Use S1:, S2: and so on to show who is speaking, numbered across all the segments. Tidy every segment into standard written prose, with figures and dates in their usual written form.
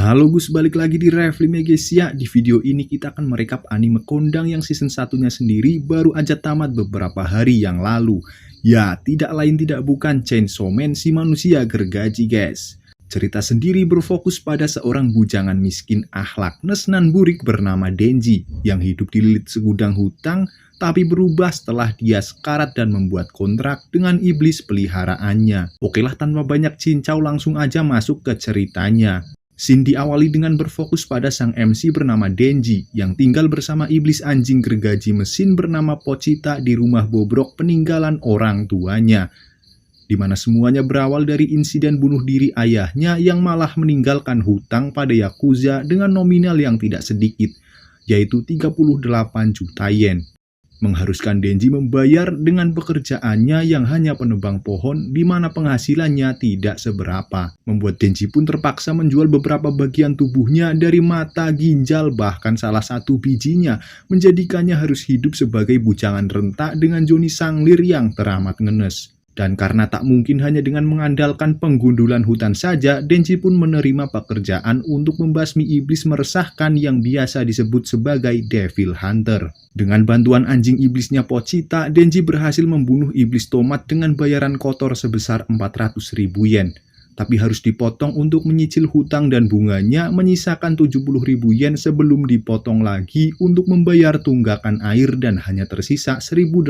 S1: Halo Gus, balik lagi di Revlim ya guys ya. Di video ini kita akan merekap anime kondang yang season satunya sendiri baru aja tamat beberapa hari yang lalu. Ya, tidak lain tidak bukan Chainsaw Man si manusia gergaji guys. Cerita sendiri berfokus pada seorang bujangan miskin akhlak nesnan burik bernama Denji yang hidup dililit segudang hutang tapi berubah setelah dia sekarat dan membuat kontrak dengan iblis peliharaannya. Okelah, tanpa banyak cincau langsung aja masuk ke ceritanya. Scene diawali dengan berfokus pada sang MC bernama Denji yang tinggal bersama iblis anjing gergaji mesin bernama Pochita di rumah bobrok peninggalan orang tuanya, di mana semuanya berawal dari insiden bunuh diri ayahnya yang malah meninggalkan hutang pada Yakuza dengan nominal yang tidak sedikit, yaitu 38 juta yen. Mengharuskan Denji membayar dengan pekerjaannya yang hanya penebang pohon di mana penghasilannya tidak seberapa. Membuat Denji pun terpaksa menjual beberapa bagian tubuhnya dari mata, ginjal, bahkan salah satu bijinya, menjadikannya harus hidup sebagai bujangan renta dengan Johnny Sanglir yang teramat ngenes. Dan karena tak mungkin hanya dengan mengandalkan penggundulan hutan saja, Denji pun menerima pekerjaan untuk membasmi iblis meresahkan yang biasa disebut sebagai Devil Hunter. Dengan bantuan anjing iblisnya Pochita, Denji berhasil membunuh iblis tomat dengan bayaran kotor sebesar 400.000 yen. Tapi harus dipotong untuk menyicil hutang dan bunganya, menyisakan 70.000 yen sebelum dipotong lagi untuk membayar tunggakan air dan hanya tersisa 1.800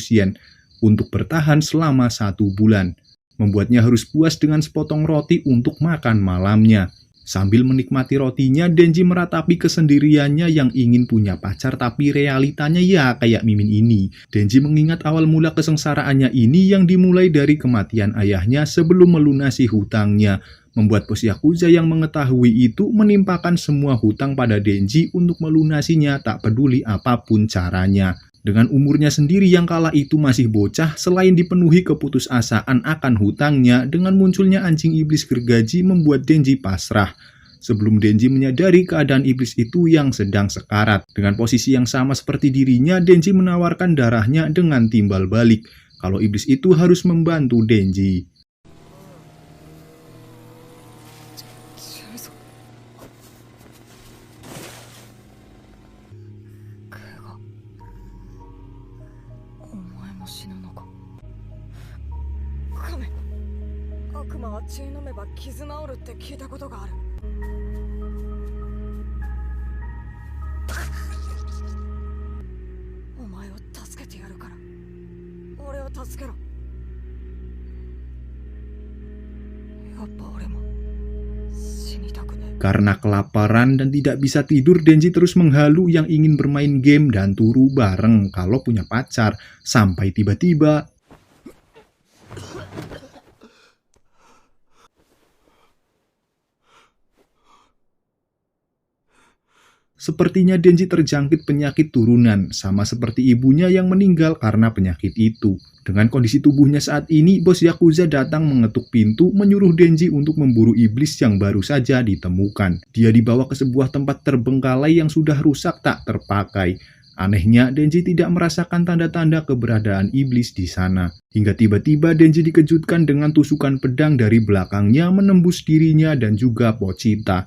S1: yen. Untuk bertahan selama 1 bulan, membuatnya harus puas dengan sepotong roti untuk makan malamnya. Sambil menikmati rotinya, Denji meratapi kesendiriannya yang ingin punya pacar tapi realitanya ya kayak Mimin ini. Denji mengingat awal mula kesengsaraannya ini yang dimulai dari kematian ayahnya sebelum melunasi hutangnya. Membuat bos Yakuza yang mengetahui itu menimpakan semua hutang pada Denji untuk melunasinya tak peduli apapun caranya. Dengan umurnya sendiri yang kala itu masih bocah, selain dipenuhi keputusasaan akan hutangnya, dengan munculnya anjing iblis gergaji membuat Denji pasrah. Sebelum Denji menyadari keadaan iblis itu yang sedang sekarat. Dengan posisi yang sama seperti dirinya, Denji menawarkan darahnya dengan timbal balik kalau iblis itu harus membantu Denji. Karena kelaparan dan tidak bisa tidur, Denji terus menghalu yang ingin bermain game dan turu bareng kalau punya pacar. Sampai tiba-tiba sepertinya Denji terjangkit penyakit turunan, sama seperti ibunya yang meninggal karena penyakit itu. Dengan kondisi tubuhnya saat ini, bos Yakuza datang mengetuk pintu menyuruh Denji untuk memburu iblis yang baru saja ditemukan. Dia dibawa ke sebuah tempat terbengkalai yang sudah rusak tak terpakai. Anehnya, Denji tidak merasakan tanda-tanda keberadaan iblis di sana. Hingga tiba-tiba Denji dikejutkan dengan tusukan pedang dari belakangnya menembus dirinya dan juga Pochita.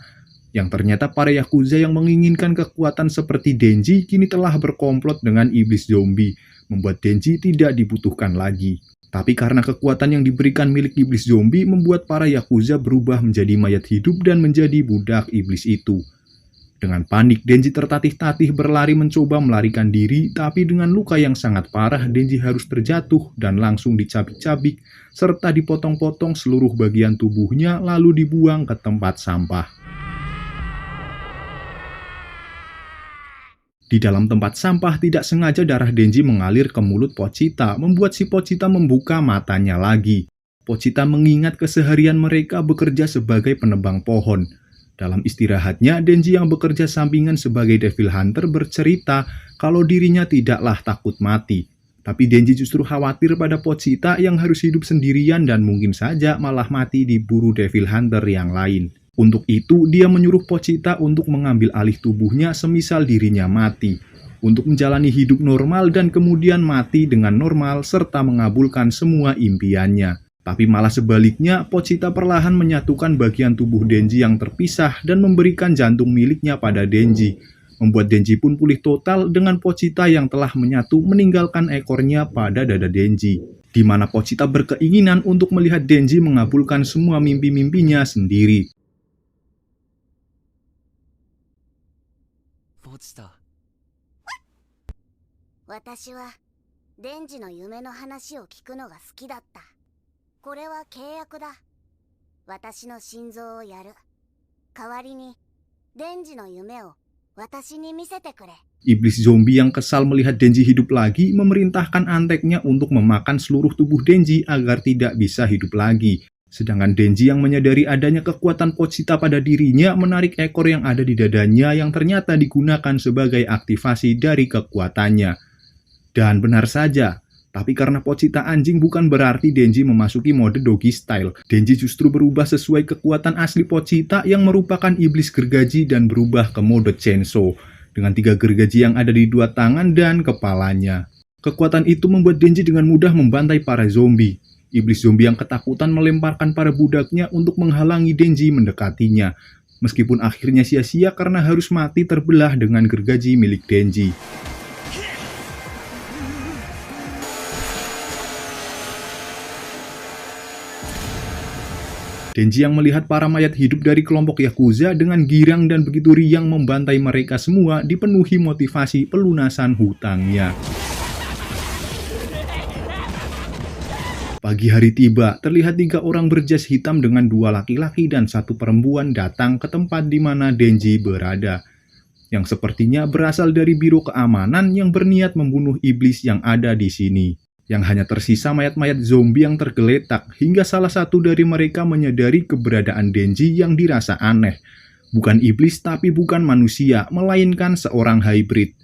S1: Yang ternyata para Yakuza yang menginginkan kekuatan seperti Denji kini telah berkomplot dengan iblis zombie, membuat Denji tidak dibutuhkan lagi. Tapi karena kekuatan yang diberikan milik iblis zombie membuat para Yakuza berubah menjadi mayat hidup dan menjadi budak iblis itu. Dengan panik, Denji tertatih-tatih berlari mencoba melarikan diri, tapi dengan luka yang sangat parah, Denji harus terjatuh dan langsung dicabik-cabik, serta dipotong-potong seluruh bagian tubuhnya lalu dibuang ke tempat sampah. Di dalam tempat sampah, tidak sengaja darah Denji mengalir ke mulut Pochita, membuat si Pochita membuka matanya lagi. Pochita mengingat keseharian mereka bekerja sebagai penebang pohon. Dalam istirahatnya, Denji yang bekerja sampingan sebagai Devil Hunter bercerita kalau dirinya tidaklah takut mati. Tapi Denji justru khawatir pada Pochita yang harus hidup sendirian dan mungkin saja malah mati diburu Devil Hunter yang lain. Untuk itu, dia menyuruh Pochita untuk mengambil alih tubuhnya semisal dirinya mati, untuk menjalani hidup normal dan kemudian mati dengan normal serta mengabulkan semua impiannya. Tapi malah sebaliknya, Pochita perlahan menyatukan bagian tubuh Denji yang terpisah dan memberikan jantung miliknya pada Denji. Membuat Denji pun pulih total dengan Pochita yang telah menyatu meninggalkan ekornya pada dada Denji. Di mana Pochita berkeinginan untuk melihat Denji mengabulkan semua mimpi-mimpinya sendiri.
S2: Pochita.
S3: 私はデンジの夢の話を聞くのが好きだった。これは契約だ。私の心臓をやる。代わりにデンジの夢を私に見せてくれ。
S1: Iblis zombie yang kesal melihat Denji hidup lagi memerintahkan anteknya untuk memakan seluruh tubuh Denji agar tidak bisa hidup lagi. Sedangkan Denji yang menyadari adanya kekuatan Pochita pada dirinya menarik ekor yang ada di dadanya yang ternyata digunakan sebagai aktivasi dari kekuatannya. Dan benar saja, tapi karena Pochita anjing bukan berarti Denji memasuki mode doggy style. Denji justru berubah sesuai kekuatan asli Pochita yang merupakan iblis gergaji dan berubah ke mode chainsaw dengan 3 gergaji yang ada di 2 tangan dan kepalanya. Kekuatan itu membuat Denji dengan mudah membantai para zombie. Iblis zombie yang ketakutan melemparkan para budaknya untuk menghalangi Denji mendekatinya. Meskipun akhirnya sia-sia karena harus mati terbelah dengan gergaji milik Denji. Denji yang melihat para mayat hidup dari kelompok Yakuza dengan girang dan begitu riang membantai mereka semua dipenuhi motivasi pelunasan hutangnya. Pagi hari tiba, terlihat 3 orang berjas hitam dengan 2 laki-laki dan 1 perempuan datang ke tempat di mana Denji berada. Yang sepertinya berasal dari Biro Keamanan yang berniat membunuh iblis yang ada di sini. Yang hanya tersisa mayat-mayat zombie yang tergeletak, hingga salah satu dari mereka menyadari keberadaan Denji yang dirasa aneh. Bukan iblis tapi bukan manusia, melainkan seorang hybrid.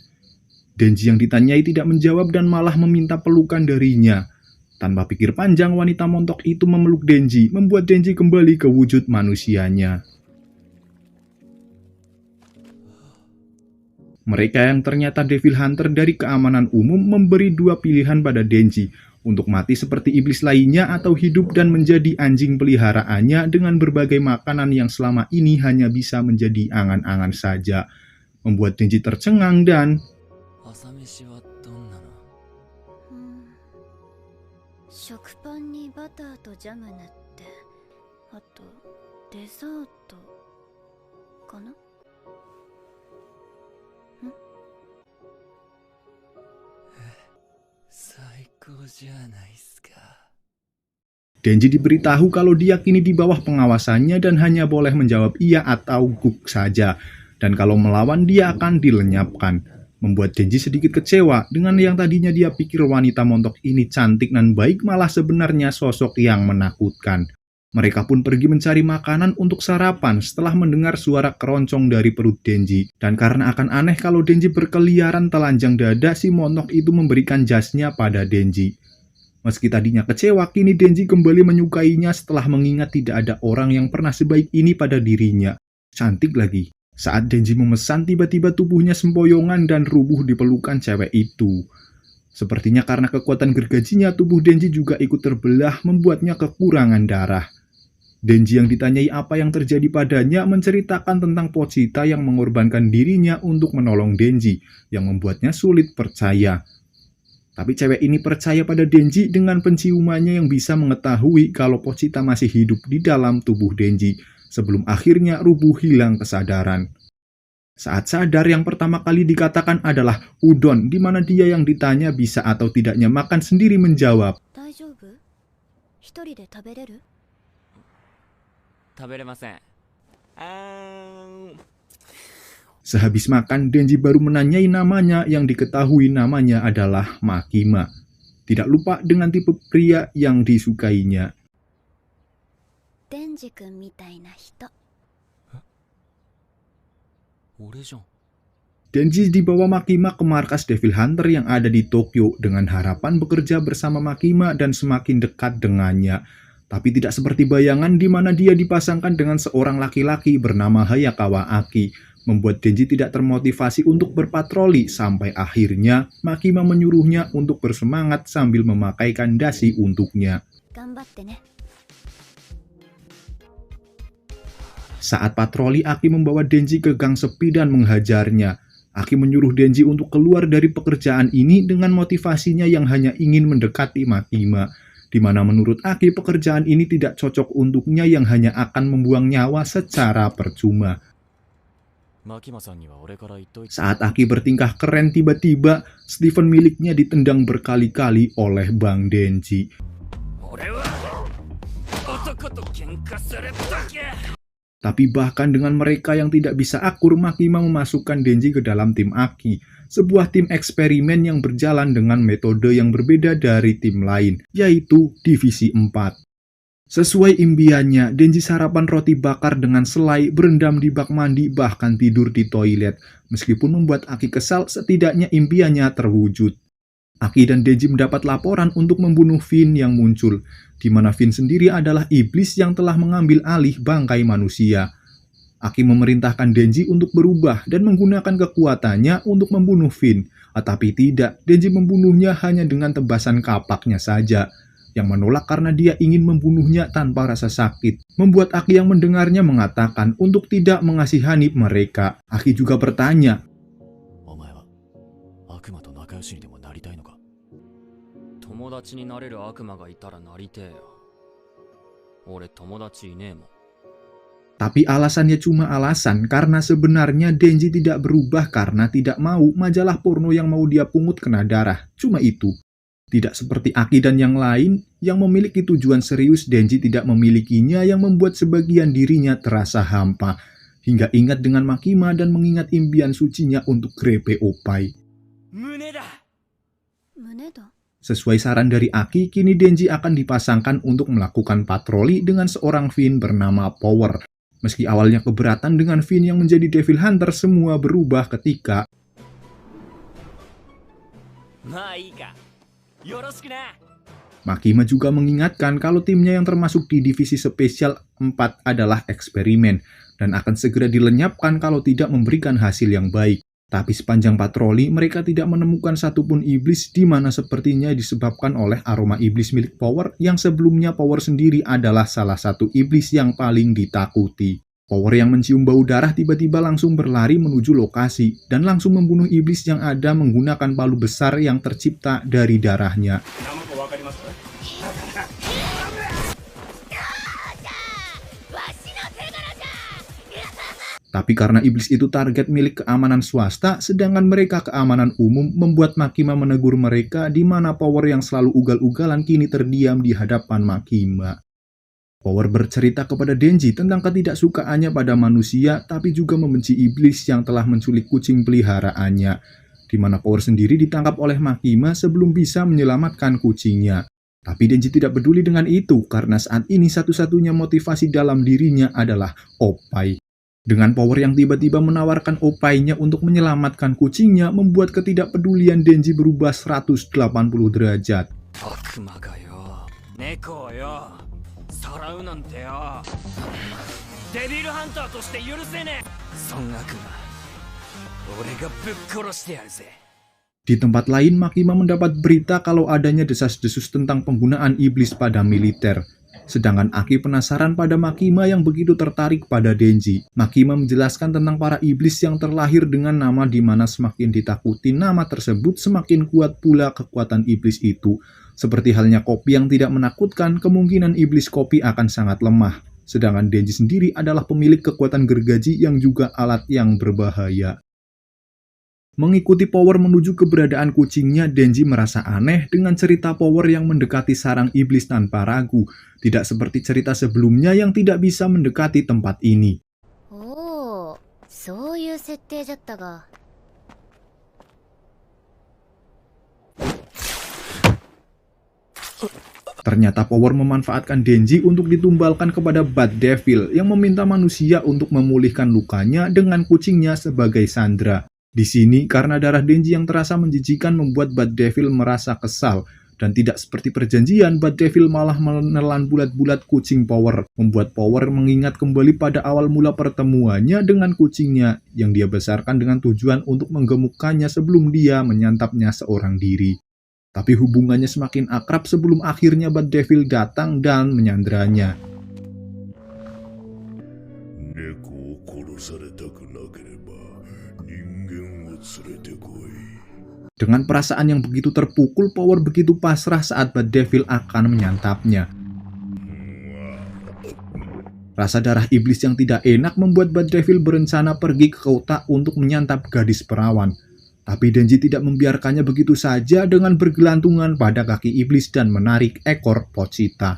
S1: Denji yang ditanyai tidak menjawab dan malah meminta pelukan darinya. Tanpa pikir panjang, wanita montok itu memeluk Denji, membuat Denji kembali ke wujud manusianya. Mereka yang ternyata Devil Hunter dari keamanan umum memberi 2 pilihan pada Denji, untuk mati seperti iblis lainnya atau hidup dan menjadi anjing peliharaannya dengan berbagai makanan yang selama ini hanya bisa menjadi angan-angan saja. Membuat Denji tercengang dan...
S3: 食パンにバターとジャム塗って、あとデザートかな？
S1: Denji diberitahu kalau dia kini di bawah pengawasannya dan hanya boleh menjawab iya atau guk saja. Dan kalau melawan dia akan dilenyapkan. Membuat Denji sedikit kecewa dengan yang tadinya dia pikir wanita montok ini cantik dan baik malah sebenarnya sosok yang menakutkan. Mereka pun pergi mencari makanan untuk sarapan setelah mendengar suara keroncong dari perut Denji. Dan karena akan aneh kalau Denji berkeliaran telanjang dada, si montok itu memberikan jasnya pada Denji. Meski tadinya kecewa, kini Denji kembali menyukainya setelah mengingat tidak ada orang yang pernah sebaik ini pada dirinya. Cantik lagi. Saat Denji memesan, tiba-tiba tubuhnya sempoyongan dan rubuh di pelukan cewek itu. Sepertinya karena kekuatan gergajinya, tubuh Denji juga ikut terbelah, membuatnya kekurangan darah. Denji yang ditanyai apa yang terjadi padanya menceritakan tentang Pochita yang mengorbankan dirinya untuk menolong Denji, yang membuatnya sulit percaya. Tapi cewek ini percaya pada Denji dengan penciumannya yang bisa mengetahui kalau Pochita masih hidup di dalam tubuh Denji, sebelum akhirnya rubuh hilang kesadaran. Saat sadar, yang pertama kali dikatakan adalah udon, di mana dia yang ditanya bisa atau tidaknya makan sendiri menjawab, Sehabis makan, Denji baru menanyai namanya yang diketahui namanya adalah Makima. Tidak lupa dengan tipe pria yang disukainya.
S3: Denji-kun mitai na hito.
S1: Denji dibawa Makima ke markas Devil Hunter yang ada di Tokyo dengan harapan bekerja bersama Makima dan semakin dekat dengannya. Tapi tidak seperti bayangan di mana dia dipasangkan dengan seorang laki-laki bernama Hayakawa Aki. Membuat Denji tidak termotivasi untuk berpatroli sampai akhirnya Makima menyuruhnya untuk bersemangat sambil memakaikan dasi untuknya.
S3: 頑張ってね。
S1: Saat patroli, Aki membawa Denji ke gang sepi dan menghajarnya. Aki menyuruh Denji untuk keluar dari pekerjaan ini dengan motivasinya yang hanya ingin mendekati Makima, di mana menurut Aki pekerjaan ini tidak cocok untuknya yang hanya akan membuang nyawa secara percuma. Saat Aki bertingkah keren, tiba-tiba Steven miliknya ditendang berkali-kali oleh Bang Denji. Tapi bahkan dengan mereka yang tidak bisa akur, Makima memasukkan Denji ke dalam tim Aki, sebuah tim eksperimen yang berjalan dengan metode yang berbeda dari tim lain, yaitu Divisi 4. Sesuai impiannya, Denji sarapan roti bakar dengan selai, berendam di bak mandi, bahkan tidur di toilet. Meskipun membuat Aki kesal, setidaknya impiannya terwujud. Aki dan Denji mendapat laporan untuk membunuh Finn yang muncul, di mana Finn sendiri adalah iblis yang telah mengambil alih bangkai manusia. Aki memerintahkan Denji untuk berubah dan menggunakan kekuatannya untuk membunuh Finn. Tapi tidak, Denji membunuhnya hanya dengan tebasan kapaknya saja, yang menolak karena dia ingin membunuhnya tanpa rasa sakit. Membuat Aki yang mendengarnya mengatakan untuk tidak mengasihani mereka. Aki juga bertanya, tapi alasannya cuma alasan karena sebenarnya Denji tidak berubah karena tidak mau majalah porno yang mau dia pungut kena darah. Cuma itu. Tidak seperti Aki dan yang lain yang memiliki tujuan serius, Denji tidak memilikinya yang membuat sebagian dirinya terasa hampa. Hingga ingat dengan Makima dan mengingat impian sucinya untuk grepe Oppai. Sesuai saran dari Aki, kini Denji akan dipasangkan untuk melakukan patroli dengan seorang Finn bernama Power. Meski awalnya keberatan dengan Finn yang menjadi Devil Hunter, semua berubah ketika Makima juga mengingatkan kalau timnya yang termasuk di divisi spesial 4 adalah eksperimen dan akan segera dilenyapkan kalau tidak memberikan hasil yang baik. Tapi sepanjang patroli, mereka tidak menemukan satupun iblis, di mana sepertinya disebabkan oleh aroma iblis milik Power yang sebelumnya Power sendiri adalah salah satu iblis yang paling ditakuti. Power yang mencium bau darah tiba-tiba langsung berlari menuju lokasi dan langsung membunuh iblis yang ada menggunakan palu besar yang tercipta dari darahnya. Tapi karena iblis itu target milik keamanan swasta, sedangkan mereka keamanan umum, membuat Makima menegur mereka, di mana Power yang selalu ugal-ugalan kini terdiam di hadapan Makima. Power bercerita kepada Denji tentang ketidaksukaannya pada manusia, tapi juga membenci iblis yang telah menculik kucing peliharaannya, di mana Power sendiri ditangkap oleh Makima sebelum bisa menyelamatkan kucingnya. Tapi Denji tidak peduli dengan itu, karena saat ini satu-satunya motivasi dalam dirinya adalah Oppai. Dengan Power yang tiba-tiba menawarkan Oppai-nya untuk menyelamatkan kucingnya, membuat ketidakpedulian Denji berubah 180 derajat. Di tempat lain, Makima mendapat berita kalau adanya desas-desus tentang penggunaan iblis pada militer. Sedangkan Aki penasaran pada Makima yang begitu tertarik pada Denji. Makima menjelaskan tentang para iblis yang terlahir dengan nama di mana semakin ditakuti nama tersebut, semakin kuat pula kekuatan iblis itu. Seperti halnya kopi yang tidak menakutkan, kemungkinan iblis kopi akan sangat lemah. Sedangkan Denji sendiri adalah pemilik kekuatan gergaji yang juga alat yang berbahaya. Mengikuti Power menuju keberadaan kucingnya, Denji merasa aneh dengan cerita Power yang mendekati sarang iblis tanpa ragu. Tidak seperti cerita sebelumnya yang tidak bisa mendekati tempat ini.
S3: Oh, そういう設定じゃったが。
S1: Ternyata Power memanfaatkan Denji untuk ditumbalkan kepada Bad Devil yang meminta manusia untuk memulihkan lukanya dengan kucingnya sebagai sandera. Di sini, karena darah Denji yang terasa menjijikan membuat Bad Devil merasa kesal. Dan tidak seperti perjanjian, Bad Devil malah menelan bulat-bulat kucing Power. Membuat Power mengingat kembali pada awal mula pertemuannya dengan kucingnya, yang dia besarkan dengan tujuan untuk menggemukkannya sebelum dia menyantapnya seorang diri. Tapi hubungannya semakin akrab sebelum akhirnya Bat Devil datang dan menyanderanya.
S2: 猫を殺されたくなければ人間を連れてこい。
S1: Dengan perasaan yang begitu terpukul, Power begitu pasrah saat Bat Devil akan menyantapnya. Rasa darah iblis yang tidak enak membuat Bat Devil berencana pergi ke kota untuk menyantap gadis perawan. Tapi Denji tidak membiarkannya begitu saja dengan bergelantungan pada kaki iblis dan menarik ekor Pochita.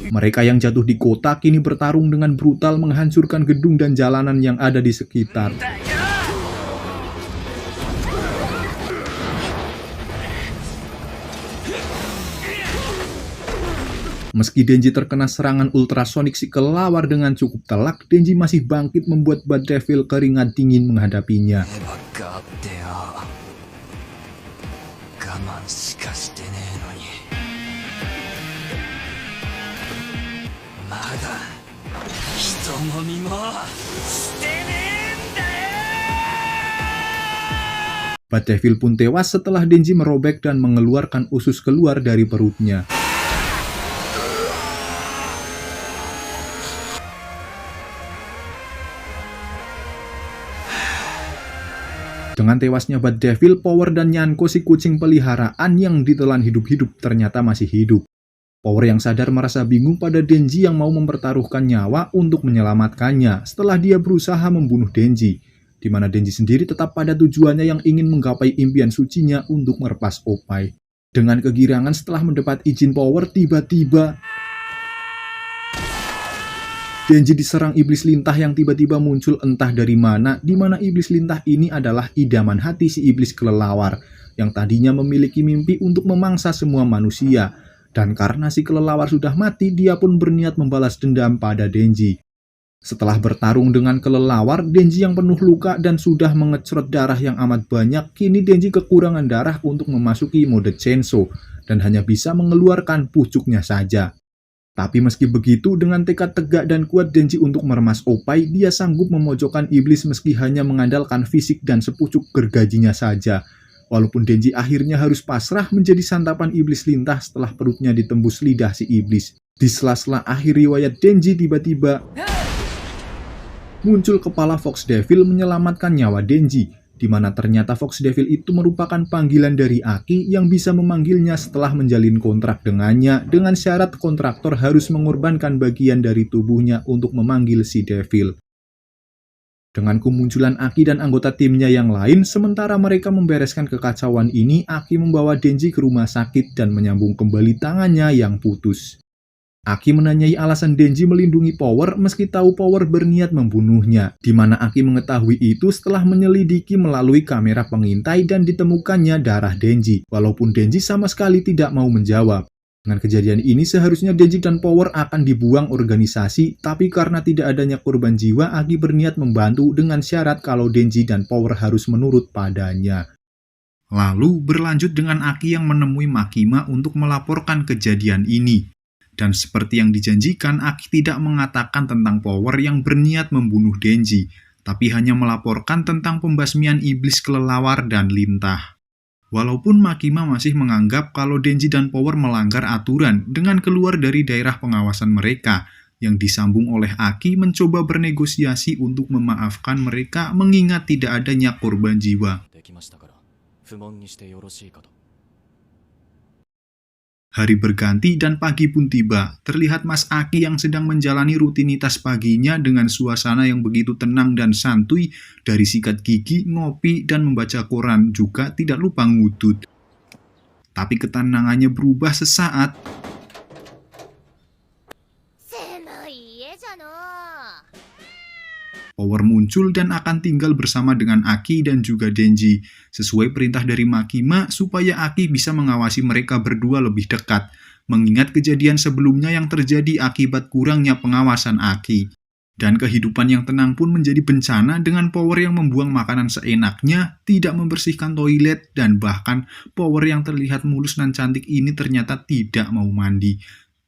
S1: Mereka yang jatuh di kota kini bertarung dengan brutal menghancurkan gedung dan jalanan yang ada di sekitar. Meski Denji terkena serangan ultrasonik si kelelawar dengan cukup telak, Denji masih bangkit membuat Bat Devil keringat dingin menghadapinya. Bat Devil pun tewas setelah Denji merobek dan mengeluarkan usus keluar dari perutnya. Dengan tewasnya Bat Devil, Power dan Nyanko si kucing peliharaan yang ditelan hidup-hidup ternyata masih hidup. Power yang sadar merasa bingung pada Denji yang mau mempertaruhkan nyawa untuk menyelamatkannya setelah dia berusaha membunuh Denji, di mana Denji sendiri tetap pada tujuannya yang ingin menggapai impian sucinya untuk merepas Oppai. Dengan kegirangan setelah mendapat izin Power, tiba-tiba Denji diserang iblis lintah yang tiba-tiba muncul entah dari mana, di mana iblis lintah ini adalah idaman hati si iblis kelelawar, yang tadinya memiliki mimpi untuk memangsa semua manusia. Dan karena si kelelawar sudah mati, dia pun berniat membalas dendam pada Denji. Setelah bertarung dengan kelelawar, Denji yang penuh luka dan sudah mengecrot darah yang amat banyak, kini Denji kekurangan darah untuk memasuki mode Chainsaw, dan hanya bisa mengeluarkan pucuknya saja. Tapi meski begitu, dengan tekad tegak dan kuat Denji untuk meremas Oppai, dia sanggup memojokkan iblis meski hanya mengandalkan fisik dan sepucuk gergajinya saja. Walaupun Denji akhirnya harus pasrah menjadi santapan iblis lintah setelah perutnya ditembus lidah si iblis. Di sela-sela akhir riwayat Denji, tiba-tiba muncul kepala Fox Devil menyelamatkan nyawa Denji, di mana ternyata Fox Devil itu merupakan panggilan dari Aki yang bisa memanggilnya setelah menjalin kontrak dengannya dengan syarat kontraktor harus mengorbankan bagian dari tubuhnya untuk memanggil si Devil. Dengan kemunculan Aki dan anggota timnya yang lain, sementara mereka membereskan kekacauan ini, Aki membawa Denji ke rumah sakit dan menyambung kembali tangannya yang putus. Aki menanyai alasan Denji melindungi Power meski tahu Power berniat membunuhnya, di mana Aki mengetahui itu setelah menyelidiki melalui kamera pengintai dan ditemukannya darah Denji, walaupun Denji sama sekali tidak mau menjawab. Dengan kejadian ini seharusnya Denji dan Power akan dibuang organisasi, tapi karena tidak adanya korban jiwa, Aki berniat membantu dengan syarat kalau Denji dan Power harus menurut padanya. Lalu berlanjut dengan Aki yang menemui Makima untuk melaporkan kejadian ini. Dan seperti yang dijanjikan, Aki tidak mengatakan tentang Power yang berniat membunuh Denji, tapi hanya melaporkan tentang pembasmian iblis kelelawar dan lintah. Walaupun Makima masih menganggap kalau Denji dan Power melanggar aturan dengan keluar dari daerah pengawasan mereka, yang disambung oleh Aki mencoba bernegosiasi untuk memaafkan mereka mengingat tidak adanya korban jiwa. Hari berganti dan pagi pun tiba. Terlihat Mas Aki yang sedang menjalani rutinitas paginya dengan suasana yang begitu tenang dan santuy, dari sikat gigi, ngopi, dan membaca koran, juga tidak lupa ngudut. Tapi ketenangannya berubah sesaat. Power muncul dan akan tinggal bersama dengan Aki dan juga Denji, sesuai perintah dari Makima supaya Aki bisa mengawasi mereka berdua lebih dekat, mengingat kejadian sebelumnya yang terjadi akibat kurangnya pengawasan Aki. Dan kehidupan yang tenang pun menjadi bencana dengan Power yang membuang makanan seenaknya, tidak membersihkan toilet, dan bahkan Power yang terlihat mulus dan cantik ini ternyata tidak mau mandi.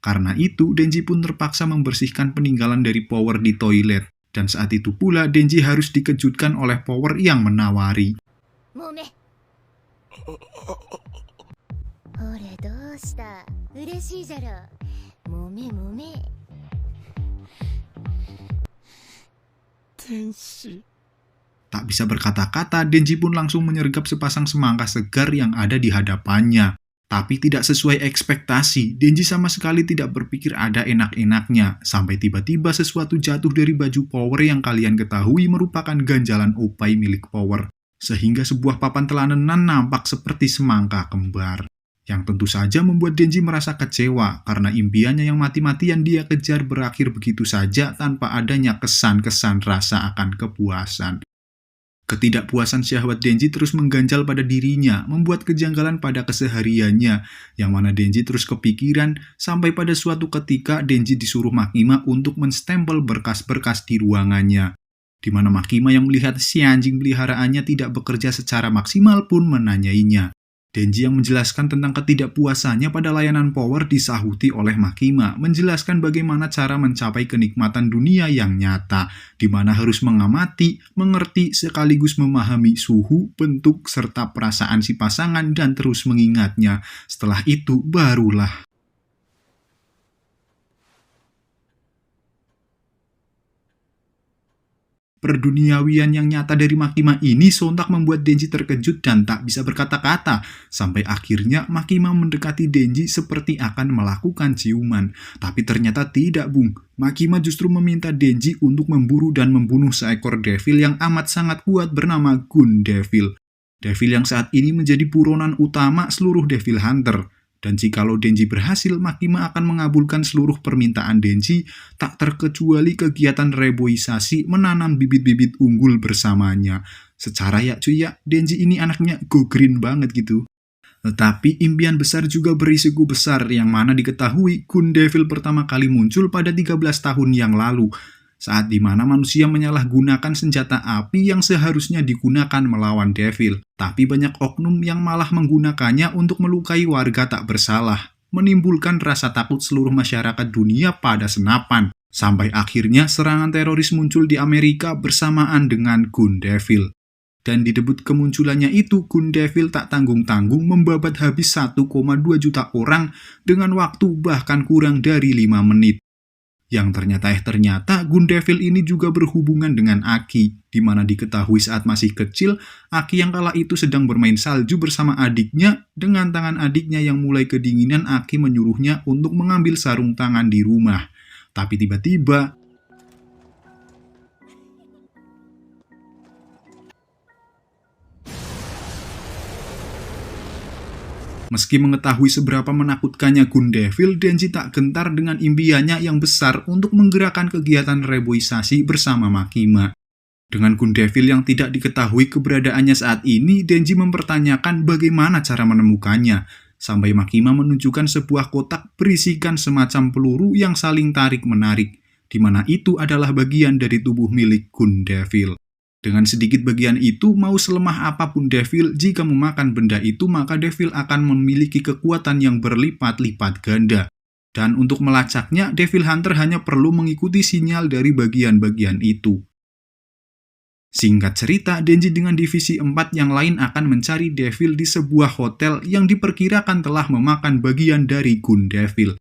S1: Karena itu, Denji pun terpaksa membersihkan peninggalan dari Power di toilet. Dan saat itu pula Denji harus dikejutkan oleh Power yang menawari.
S3: もめ。ほれどうした、嬉しいじゃろ。もめもめ。
S2: 天使。
S1: Tak bisa berkata-kata, Denji pun langsung menyergap sepasang semangka segar yang ada di hadapannya. Tapi tidak sesuai ekspektasi, Denji sama sekali tidak berpikir ada enak-enaknya, sampai tiba-tiba sesuatu jatuh dari baju Power yang kalian ketahui merupakan ganjalan opai milik Power. Sehingga sebuah papan telanenan nampak seperti semangka kembar. Yang tentu saja membuat Denji merasa kecewa, karena impiannya yang mati-matian dia kejar berakhir begitu saja tanpa adanya kesan-kesan rasa akan kepuasan. Ketidakpuasan syahwat Denji terus mengganjal pada dirinya, membuat kejanggalan pada kesehariannya, yang mana Denji terus kepikiran, sampai pada suatu ketika Denji disuruh Makima untuk menstempel berkas-berkas di ruangannya. Di mana Makima yang melihat si anjing peliharaannya tidak bekerja secara maksimal pun menanyainya. Denji yang menjelaskan tentang ketidakpuasannya pada layanan Power disahuti oleh Makima, menjelaskan bagaimana cara mencapai kenikmatan dunia yang nyata, di mana harus mengamati, mengerti, sekaligus memahami suhu, bentuk, serta perasaan si pasangan dan terus mengingatnya. Setelah itu, barulah perduniawian yang nyata dari Makima ini sontak membuat Denji terkejut dan tak bisa berkata-kata. Sampai akhirnya Makima mendekati Denji seperti akan melakukan ciuman. Tapi ternyata tidak, Bung. Makima justru meminta Denji untuk memburu dan membunuh seekor devil yang amat sangat kuat bernama Gun Devil. Devil yang saat ini menjadi buronan utama seluruh Devil Hunter. Dan jikalau Denji berhasil, Makima akan mengabulkan seluruh permintaan Denji, tak terkecuali kegiatan reboisasi menanam bibit-bibit unggul bersamanya. Secara ya cuy ya, Denji ini anaknya go green banget gitu. Tetapi impian besar juga berisiko besar, yang mana diketahui Gun Devil pertama kali muncul pada 13 tahun yang lalu, saat dimana manusia menyalahgunakan senjata api yang seharusnya digunakan melawan Devil. Tapi banyak oknum yang malah menggunakannya untuk melukai warga tak bersalah, menimbulkan rasa takut seluruh masyarakat dunia pada senapan. Sampai akhirnya serangan teroris muncul di Amerika bersamaan dengan Gun Devil. Dan di debut kemunculannya itu, Gun Devil tak tanggung-tanggung membabat habis 1,2 juta orang dengan waktu bahkan kurang dari 5 menit. Yang ternyata Gun Devil ini juga berhubungan dengan Aki, di mana diketahui saat masih kecil, Aki yang kala itu sedang bermain salju bersama adiknya. Dengan tangan adiknya yang mulai kedinginan, Aki menyuruhnya untuk mengambil sarung tangan di rumah. Tapi tiba-tiba meski mengetahui seberapa menakutkannya Gun Devil, Denji tak gentar dengan impiannya yang besar untuk menggerakkan kegiatan reboisasi bersama Makima. Dengan Gun Devil yang tidak diketahui keberadaannya saat ini, Denji mempertanyakan bagaimana cara menemukannya, sampai Makima menunjukkan sebuah kotak berisikan semacam peluru yang saling tarik-menarik, di mana itu adalah bagian dari tubuh milik Gun Devil. Dengan sedikit bagian itu, mau selemah apapun Devil, jika memakan benda itu maka Devil akan memiliki kekuatan yang berlipat-lipat ganda. Dan untuk melacaknya, Devil Hunter hanya perlu mengikuti sinyal dari bagian-bagian itu. Singkat cerita, Denji dengan divisi 4 yang lain akan mencari Devil di sebuah hotel yang diperkirakan telah memakan bagian dari Gun Devil.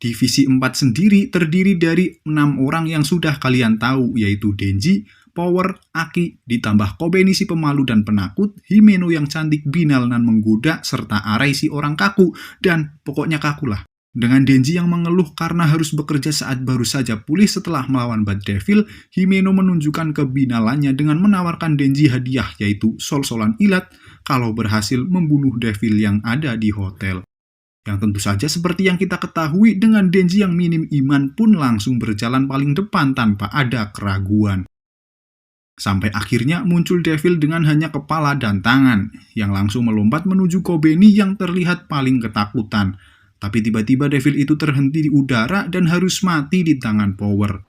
S1: Divisi 4 sendiri terdiri dari 6 orang yang sudah kalian tahu, yaitu Denji, Power, Aki, ditambah Kobeni si pemalu dan penakut, Himeno yang cantik binal dan menggoda, serta Arai si orang kaku, dan pokoknya kaku lah. Dengan Denji yang mengeluh karena harus bekerja saat baru saja pulih setelah melawan Bad Devil, Himeno menunjukkan kebinalannya dengan menawarkan Denji hadiah, yaitu sol-solan ilat, kalau berhasil membunuh Devil yang ada di hotel. Yang tentu saja seperti yang kita ketahui, dengan Denji yang minim iman pun langsung berjalan paling depan tanpa ada keraguan. Sampai akhirnya muncul Devil dengan hanya kepala dan tangan, yang langsung melompat menuju Kobeni yang terlihat paling ketakutan. Tapi tiba-tiba Devil itu terhenti di udara dan harus mati di tangan Power.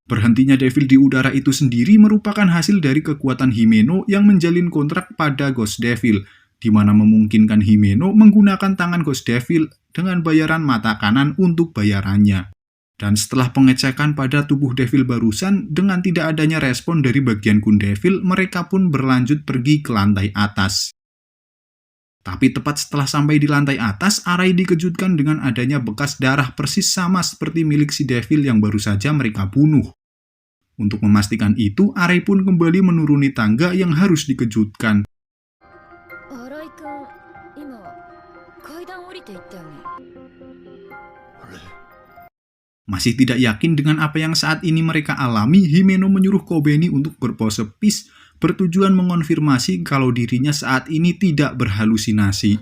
S1: Berhentinya Devil di udara itu sendiri merupakan hasil dari kekuatan Himeno yang menjalin kontrak pada Ghost Devil, di mana memungkinkan Himeno menggunakan tangan Ghost Devil dengan bayaran mata kanan untuk bayarannya. Dan setelah pengecekan pada tubuh Devil barusan, dengan tidak adanya respon dari bagian Gun Devil, mereka pun berlanjut pergi ke lantai atas. Tapi tepat setelah sampai di lantai atas, Arai dikejutkan dengan adanya bekas darah persis sama seperti milik si Devil yang baru saja mereka bunuh. Untuk memastikan itu, Arai pun kembali menuruni tangga yang harus dikejutkan. Masih tidak yakin dengan apa yang saat ini mereka alami, Himeno menyuruh Kobeni untuk berpose peace, bertujuan mengonfirmasi kalau dirinya saat ini tidak berhalusinasi.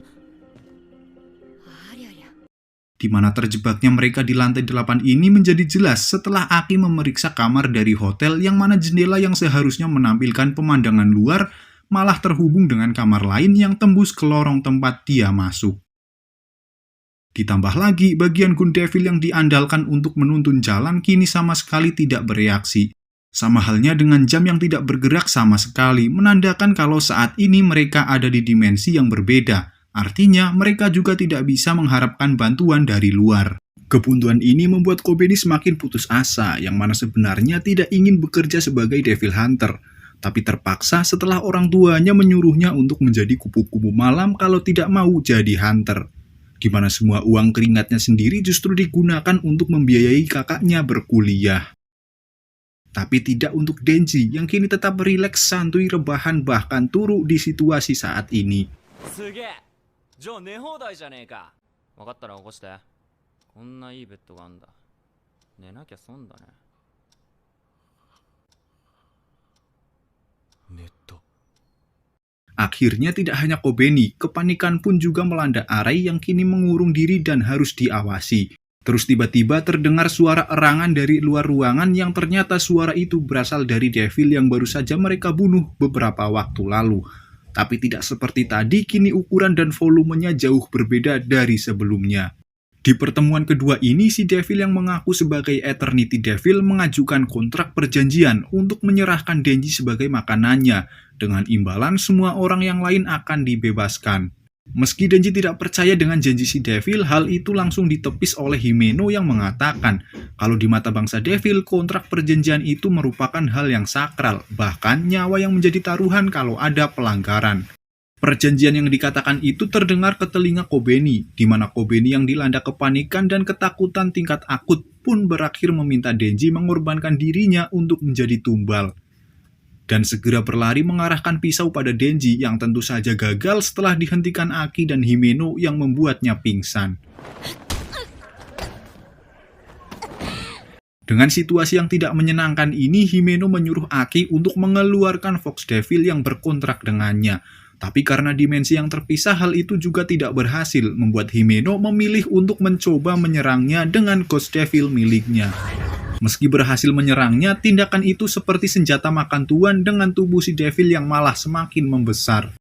S1: Di mana terjebaknya mereka di lantai 8 ini menjadi jelas setelah Aki memeriksa kamar dari hotel yang mana jendela yang seharusnya menampilkan pemandangan luar malah terhubung dengan kamar lain yang tembus ke lorong tempat dia masuk. Ditambah lagi, bagian Gun Devil yang diandalkan untuk menuntun jalan kini sama sekali tidak bereaksi. Sama halnya dengan jam yang tidak bergerak sama sekali, menandakan kalau saat ini mereka ada di dimensi yang berbeda. Artinya, mereka juga tidak bisa mengharapkan bantuan dari luar. Kebuntuan ini membuat Kobeni semakin putus asa, yang mana sebenarnya tidak ingin bekerja sebagai Devil Hunter. Tapi terpaksa setelah orang tuanya menyuruhnya untuk menjadi kupu-kupu malam kalau tidak mau jadi hunter. Di mana semua uang keringatnya sendiri justru digunakan untuk membiayai kakaknya berkuliah. Tapi tidak untuk Denji yang kini tetap rileks, santuy, rebahan, bahkan turu di situasi saat ini. Akhirnya tidak hanya Kobeni, kepanikan pun juga melanda Arai yang kini mengurung diri dan harus diawasi. Terus tiba-tiba terdengar suara erangan dari luar ruangan yang ternyata suara itu berasal dari Devil yang baru saja mereka bunuh beberapa waktu lalu. Tapi tidak seperti tadi, kini ukuran dan volumenya jauh berbeda dari sebelumnya. Di pertemuan kedua ini, si Devil yang mengaku sebagai Eternity Devil mengajukan kontrak perjanjian untuk menyerahkan Denji sebagai makanannya. Dengan imbalan, semua orang yang lain akan dibebaskan. Meski Denji tidak percaya dengan janji si Devil, hal itu langsung ditepis oleh Himeno yang mengatakan kalau di mata bangsa Devil, kontrak perjanjian itu merupakan hal yang sakral, bahkan nyawa yang menjadi taruhan kalau ada pelanggaran. Perjanjian yang dikatakan itu terdengar ke telinga Kobeni, di mana Kobeni yang dilanda kepanikan dan ketakutan tingkat akut pun berakhir meminta Denji mengorbankan dirinya untuk menjadi tumbal. Dan segera berlari mengarahkan pisau pada Denji yang tentu saja gagal setelah dihentikan Aki dan Himeno yang membuatnya pingsan. Dengan situasi yang tidak menyenangkan ini, Himeno menyuruh Aki untuk mengeluarkan Fox Devil yang berkontrak dengannya. Tapi karena dimensi yang terpisah, hal itu juga tidak berhasil, membuat Himeno memilih untuk mencoba menyerangnya dengan Ghost Devil miliknya. Meski berhasil menyerangnya, tindakan itu seperti senjata makan tuan dengan tubuh si Devil yang malah semakin membesar.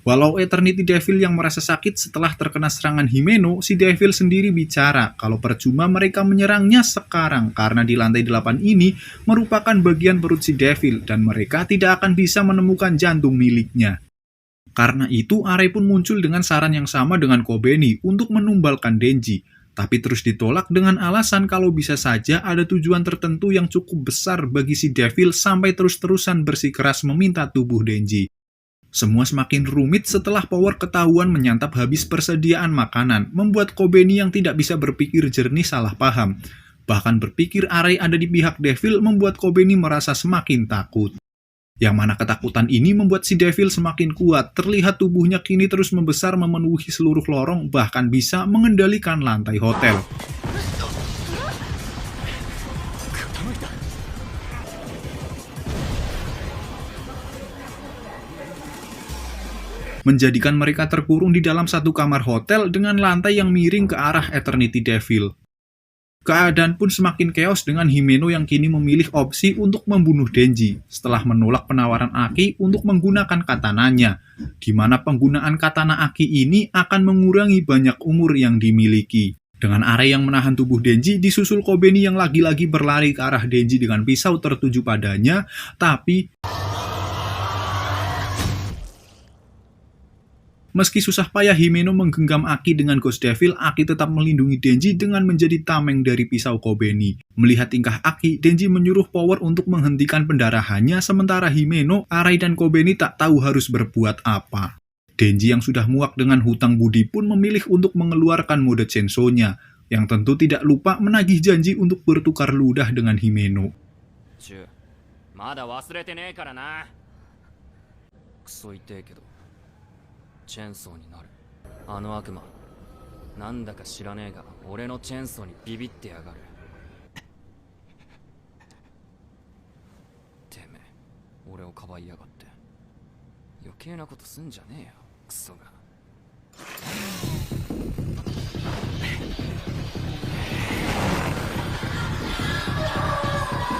S1: Walau Eternity Devil yang merasa sakit setelah terkena serangan Himeno, si Devil sendiri bicara kalau percuma mereka menyerangnya sekarang karena di lantai 8 ini merupakan bagian perut si Devil dan mereka tidak akan bisa menemukan jantung miliknya. Karena itu, Arai pun muncul dengan saran yang sama dengan Kobeni untuk menumbalkan Denji. Tapi terus ditolak dengan alasan kalau bisa saja ada tujuan tertentu yang cukup besar bagi si Devil sampai terus-terusan bersikeras meminta tubuh Denji. Semua semakin rumit setelah Power ketahuan menyantap habis persediaan makanan, membuat Kobeni yang tidak bisa berpikir jernih salah paham. Bahkan berpikir Arai ada di pihak Devil membuat Kobeni merasa semakin takut. Yang mana ketakutan ini membuat si Devil semakin kuat, terlihat tubuhnya kini terus membesar memenuhi seluruh lorong, bahkan bisa mengendalikan lantai hotel. Menjadikan mereka terkurung di dalam satu kamar hotel dengan lantai yang miring ke arah Eternity Devil. Keadaan pun semakin chaos dengan Himeno yang kini memilih opsi untuk membunuh Denji setelah menolak penawaran Aki untuk menggunakan katananya, di mana penggunaan katana Aki ini akan mengurangi banyak umur yang dimiliki. Dengan Arai yang menahan tubuh Denji, disusul Kobeni yang lagi-lagi berlari ke arah Denji dengan pisau tertuju padanya, tapi Meski susah payah Himeno menggenggam Aki dengan Ghost Devil, Aki tetap melindungi Denji dengan menjadi tameng dari pisau Kobeni. Melihat tingkah Aki, Denji menyuruh Power untuk menghentikan pendarahannya, sementara Himeno, Arai, dan Kobeni tak tahu harus berbuat apa. Denji yang sudah muak dengan hutang budi pun memilih untuk mengeluarkan mode Chainsaw-nya, yang tentu tidak lupa menagih janji untuk bertukar ludah dengan Himeno.
S4: まだ忘れてねえからな。クソ痛えけどチェーンソーになる。あの悪魔なんだか知らねえが俺のチェーンソーにビビってやがる。てめえ俺をかばいやがって余計なことすんじゃねえよクソが。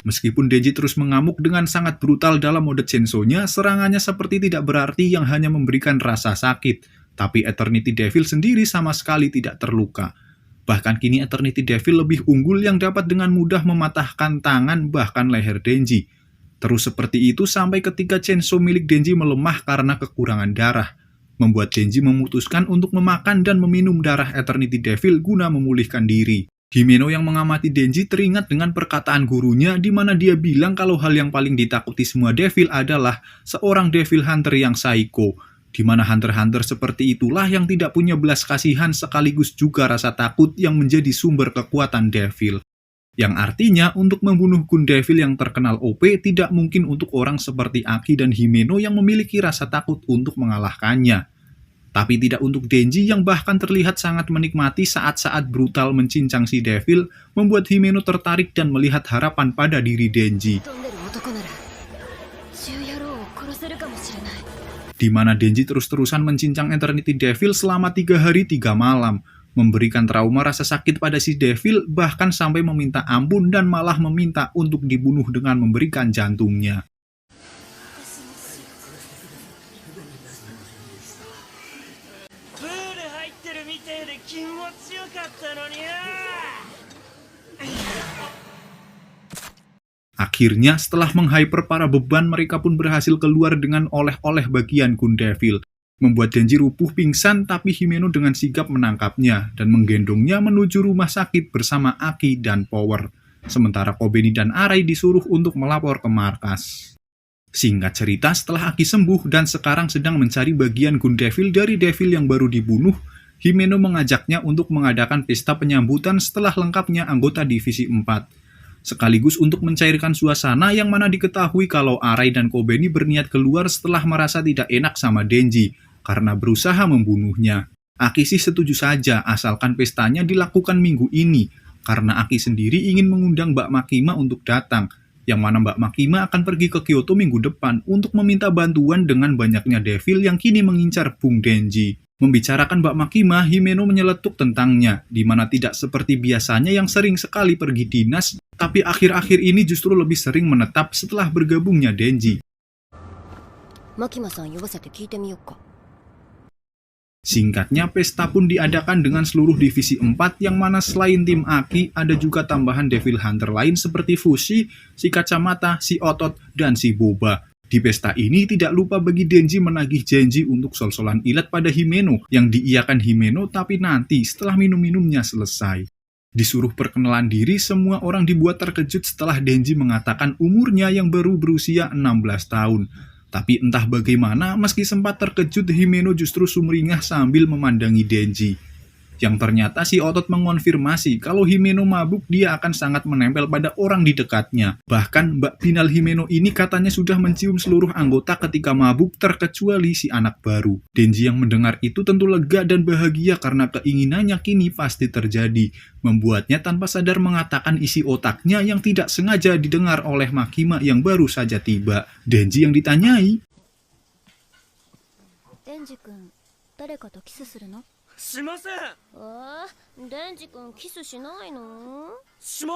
S1: Meskipun Denji terus mengamuk dengan sangat brutal dalam mode Chainsaw-nya, serangannya seperti tidak berarti yang hanya memberikan rasa sakit. Tapi Eternity Devil sendiri sama sekali tidak terluka. Bahkan kini Eternity Devil lebih unggul yang dapat dengan mudah mematahkan tangan bahkan leher Denji. Terus seperti itu sampai ketika Chainsaw milik Denji melemah karena kekurangan darah. Membuat Denji memutuskan untuk memakan dan meminum darah Eternity Devil guna memulihkan diri. Himeno yang mengamati Denji teringat dengan perkataan gurunya di mana dia bilang kalau hal yang paling ditakuti semua Devil adalah seorang Devil Hunter yang psycho, di mana Hunter-Hunter seperti itulah yang tidak punya belas kasihan sekaligus juga rasa takut yang menjadi sumber kekuatan Devil. Yang artinya untuk membunuh Gun Devil yang terkenal OP tidak mungkin untuk orang seperti Aki dan Himeno yang memiliki rasa takut untuk mengalahkannya. Tapi tidak untuk Denji yang bahkan terlihat sangat menikmati saat-saat brutal mencincang si Devil, membuat Himeno tertarik dan melihat harapan pada diri Denji. Di mana Denji terus-terusan mencincang Eternity Devil selama 3 hari 3 malam, memberikan trauma rasa sakit pada si Devil, bahkan sampai meminta ampun dan malah meminta untuk dibunuh dengan memberikan jantungnya. Akhirnya, setelah menghyper para beban, mereka pun berhasil keluar dengan oleh-oleh bagian Gun Devil. Membuat Denji rupuh pingsan, tapi Himeno dengan sigap menangkapnya dan menggendongnya menuju rumah sakit bersama Aki dan Power. Sementara Kobeni dan Arai disuruh untuk melapor ke markas. Singkat cerita, setelah Aki sembuh dan sekarang sedang mencari bagian Gun Devil dari Devil yang baru dibunuh, Himeno mengajaknya untuk mengadakan pesta penyambutan setelah lengkapnya anggota Divisi 4. Sekaligus untuk mencairkan suasana yang mana diketahui kalau Arai dan Kobeni berniat keluar setelah merasa tidak enak sama Denji karena berusaha membunuhnya. Aki sih setuju saja asalkan pestanya dilakukan minggu ini karena Aki sendiri ingin mengundang Mbak Makima untuk datang, yang mana Mbak Makima akan pergi ke Kyoto minggu depan untuk meminta bantuan dengan banyaknya Devil yang kini mengincar Bung Denji. Membicarakan Mbak Makima, Himeno menyeletuk tentangnya, di mana tidak seperti biasanya yang sering sekali pergi dinas, tapi akhir-akhir ini justru lebih sering menetap setelah bergabungnya Denji. Singkatnya, pesta pun diadakan dengan seluruh Divisi 4 yang mana selain tim Aki, ada juga tambahan Devil Hunter lain seperti Fushi, si Kacamata, si Otot, dan si Boba. Di pesta ini tidak lupa bagi Denji menagih janji untuk sol-solan ilat pada Himeno yang diiyakan Himeno tapi nanti setelah minum-minumnya selesai. Disuruh perkenalan diri, semua orang dibuat terkejut setelah Denji mengatakan umurnya yang baru berusia 16 tahun. Tapi entah bagaimana, meski sempat terkejut, Himeno justru sumringah sambil memandangi Denji. Yang ternyata si Otot mengonfirmasi kalau Himeno mabuk dia akan sangat menempel pada orang di dekatnya. Bahkan Mbak Binal Himeno ini katanya sudah mencium seluruh anggota ketika mabuk terkecuali si anak baru. Denji yang mendengar itu tentu lega dan bahagia karena keinginannya kini pasti terjadi. Membuatnya tanpa sadar mengatakan isi otaknya yang tidak sengaja didengar oleh Makima yang baru saja tiba. Denji yang ditanyai.
S3: Denji-kun, 誰かとキスするの?
S4: しません。
S3: デンジ君キスしないの?
S4: しま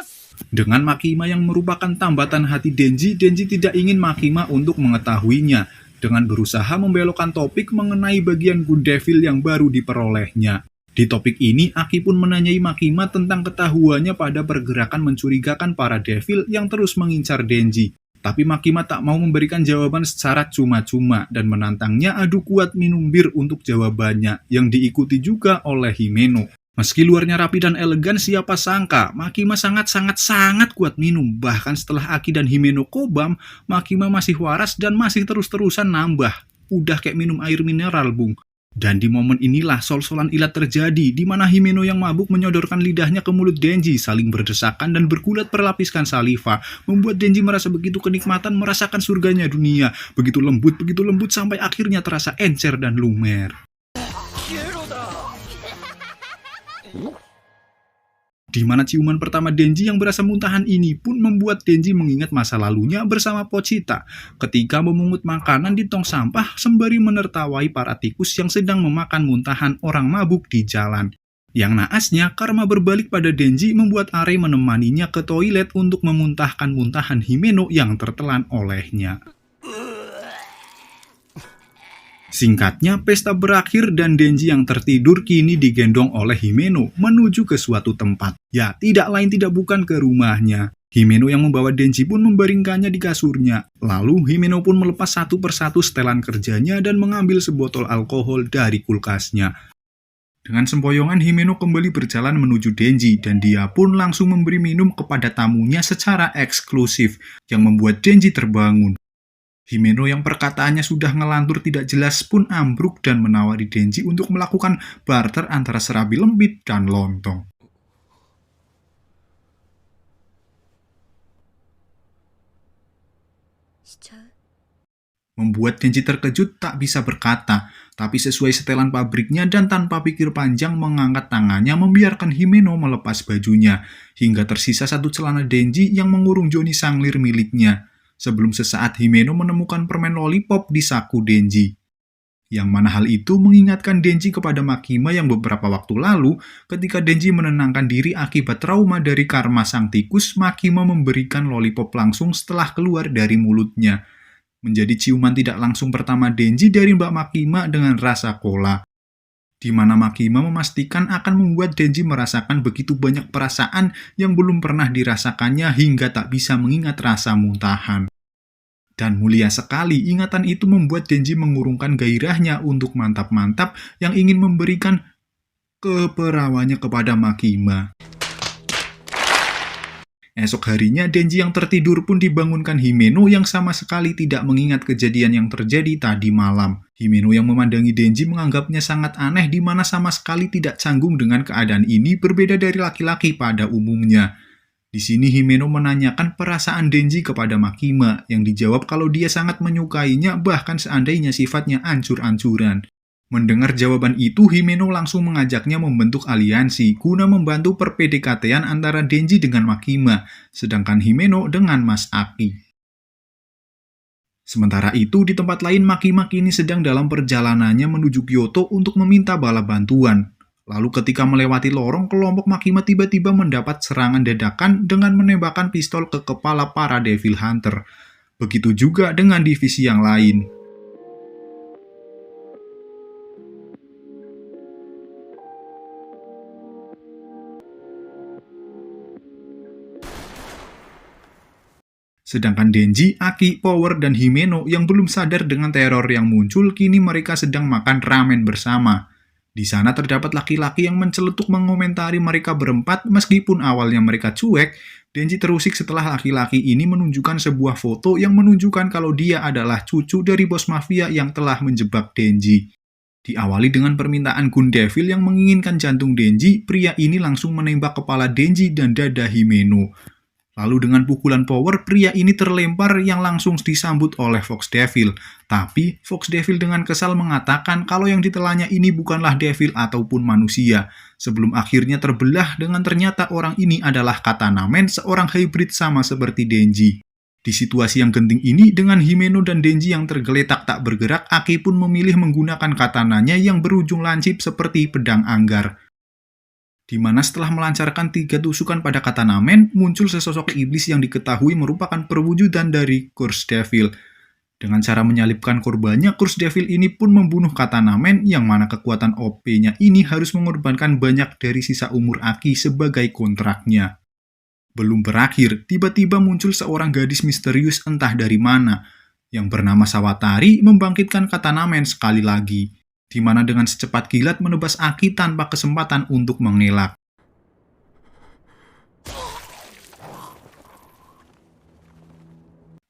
S4: す。
S1: Dengan Makima yang merupakan tambatan hati Denji, Denji tidak ingin Makima untuk mengetahuinya, dengan berusaha membelokkan topik mengenai bagian Gun Devil yang baru diperolehnya. Di topik ini, Aki pun menanyai Makima tentang ketahuannya pada pergerakan mencurigakan para Devil yang terus mengincar Denji. Tapi Makima tak mau memberikan jawaban secara cuma-cuma dan menantangnya adu kuat minum bir untuk jawabannya yang diikuti juga oleh Himeno. Meski luarnya rapi dan elegan, siapa sangka Makima sangat kuat minum. Bahkan setelah Aki dan Himeno kobam, Makima masih waras dan masih terus-terusan nambah. Udah kayak minum air mineral, Bung. Dan di momen inilah sol-solan ilat terjadi, di mana Himeno yang mabuk menyodorkan lidahnya ke mulut Denji, saling berdesakan dan bergulat berlapiskan saliva, membuat Denji merasa begitu kenikmatan merasakan surganya dunia, begitu lembut sampai akhirnya terasa encer dan lumer. Di mana ciuman pertama Denji yang berasa muntahan ini pun membuat Denji mengingat masa lalunya bersama Pochita ketika memungut makanan di tong sampah sembari menertawai para tikus yang sedang memakan muntahan orang mabuk di jalan. Yang naasnya, karma berbalik pada Denji membuat Arei menemaninya ke toilet untuk memuntahkan muntahan Himeno yang tertelan olehnya. Singkatnya, pesta berakhir dan Denji yang tertidur kini digendong oleh Himeno menuju ke suatu tempat. Ya, tidak lain tidak bukan ke rumahnya. Himeno yang membawa Denji pun membaringkannya di kasurnya. Lalu Himeno pun melepas satu persatu setelan kerjanya dan mengambil sebotol alkohol dari kulkasnya. Dengan sempoyongan, Himeno kembali berjalan menuju Denji dan dia pun langsung memberi minum kepada tamunya secara eksklusif yang membuat Denji terbangun. Himeno yang perkataannya sudah ngelantur tidak jelas pun ambruk dan menawari Denji untuk melakukan barter antara serabi lembit dan lontong. Membuat Denji terkejut tak bisa berkata, tapi sesuai setelan pabriknya dan tanpa pikir panjang mengangkat tangannya membiarkan Himeno melepas bajunya, hingga tersisa satu celana Denji yang mengurung Joni Sanglir miliknya. Sebelum sesaat Himeno menemukan permen lollipop di saku Denji. Yang mana hal itu mengingatkan Denji kepada Makima yang beberapa waktu lalu, ketika Denji menenangkan diri akibat trauma dari karma sang tikus, Makima memberikan lollipop langsung setelah keluar dari mulutnya. Menjadi ciuman tidak langsung pertama Denji dari Mbak Makima dengan rasa cola. Di mana Makima memastikan akan membuat Denji merasakan begitu banyak perasaan yang belum pernah dirasakannya hingga tak bisa mengingat rasa muntahan. Dan mulia sekali, ingatan itu membuat Denji mengurungkan gairahnya untuk mantap-mantap yang ingin memberikan keperawannya kepada Makima. Esok harinya, Denji yang tertidur pun dibangunkan Himeno yang sama sekali tidak mengingat kejadian yang terjadi tadi malam. Himeno yang memandangi Denji menganggapnya sangat aneh di mana sama sekali tidak canggung dengan keadaan ini berbeda dari laki-laki pada umumnya. Di sini Himeno menanyakan perasaan Denji kepada Makima yang dijawab kalau dia sangat menyukainya bahkan seandainya sifatnya ancur-ancuran. Mendengar jawaban itu, Himeno langsung mengajaknya membentuk aliansi guna membantu per-PDKT-an antara Denji dengan Makima, sedangkan Himeno dengan Mas Aki. Sementara itu, di tempat lain Makima kini sedang dalam perjalanannya menuju Kyoto untuk meminta bala bantuan. Lalu ketika melewati lorong, kelompok Makima tiba-tiba mendapat serangan dadakan dengan menembakkan pistol ke kepala para Devil Hunter. Begitu juga dengan divisi yang lain. Sedangkan Denji, Aki, Power, dan Himeno yang belum sadar dengan teror yang muncul, kini mereka sedang makan ramen bersama. Di sana terdapat laki-laki yang menceletuk mengomentari mereka berempat meskipun awalnya mereka cuek. Denji terusik setelah laki-laki ini menunjukkan sebuah foto yang menunjukkan kalau dia adalah cucu dari bos mafia yang telah menjebak Denji. Diawali dengan permintaan Gun Devil yang menginginkan jantung Denji, pria ini langsung menembak kepala Denji dan dada Himeno. Lalu dengan pukulan Power, pria ini terlempar yang langsung disambut oleh Fox Devil. Tapi, Fox Devil dengan kesal mengatakan kalau yang ditelannya ini bukanlah Devil ataupun manusia. Sebelum akhirnya terbelah dengan ternyata orang ini adalah Katana Man, seorang hybrid sama seperti Denji. Di situasi yang genting ini, dengan Himeno dan Denji yang tergeletak tak bergerak, Aki pun memilih menggunakan katananya yang berujung lancip seperti pedang anggar. Di mana setelah melancarkan 3 tusukan pada Katana Man, muncul sesosok iblis yang diketahui merupakan perwujudan dari Curse Devil. Dengan cara menyalipkan korbannya, Curse Devil ini pun membunuh Katana Man yang mana kekuatan OP-nya ini harus mengorbankan banyak dari sisa umur Aki sebagai kontraknya. Belum berakhir, tiba-tiba muncul seorang gadis misterius entah dari mana, yang bernama Sawatari membangkitkan Katanamen sekali lagi, di mana dengan secepat kilat menebas Aki tanpa kesempatan untuk mengelak.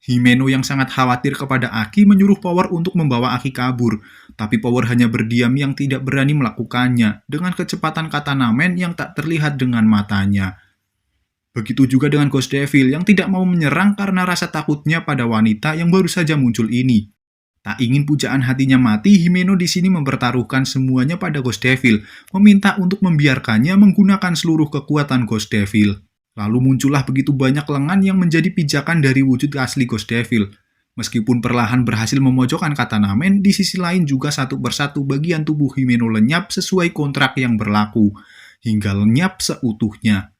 S1: Himeno yang sangat khawatir kepada Aki menyuruh Power untuk membawa Aki kabur, tapi Power hanya berdiam yang tidak berani melakukannya dengan kecepatan Katanamen yang tak terlihat dengan matanya. Begitu juga dengan Ghost Devil yang tidak mau menyerang karena rasa takutnya pada wanita yang baru saja muncul ini. Tak ingin pujaan hatinya mati, Himeno di sini mempertaruhkan semuanya pada Ghost Devil, meminta untuk membiarkannya menggunakan seluruh kekuatan Ghost Devil. Lalu muncullah begitu banyak lengan yang menjadi pijakan dari wujud asli Ghost Devil. Meskipun perlahan berhasil memojokkan Katanamen, di sisi lain juga satu persatu bagian tubuh Himeno lenyap sesuai kontrak yang berlaku, hingga lenyap seutuhnya.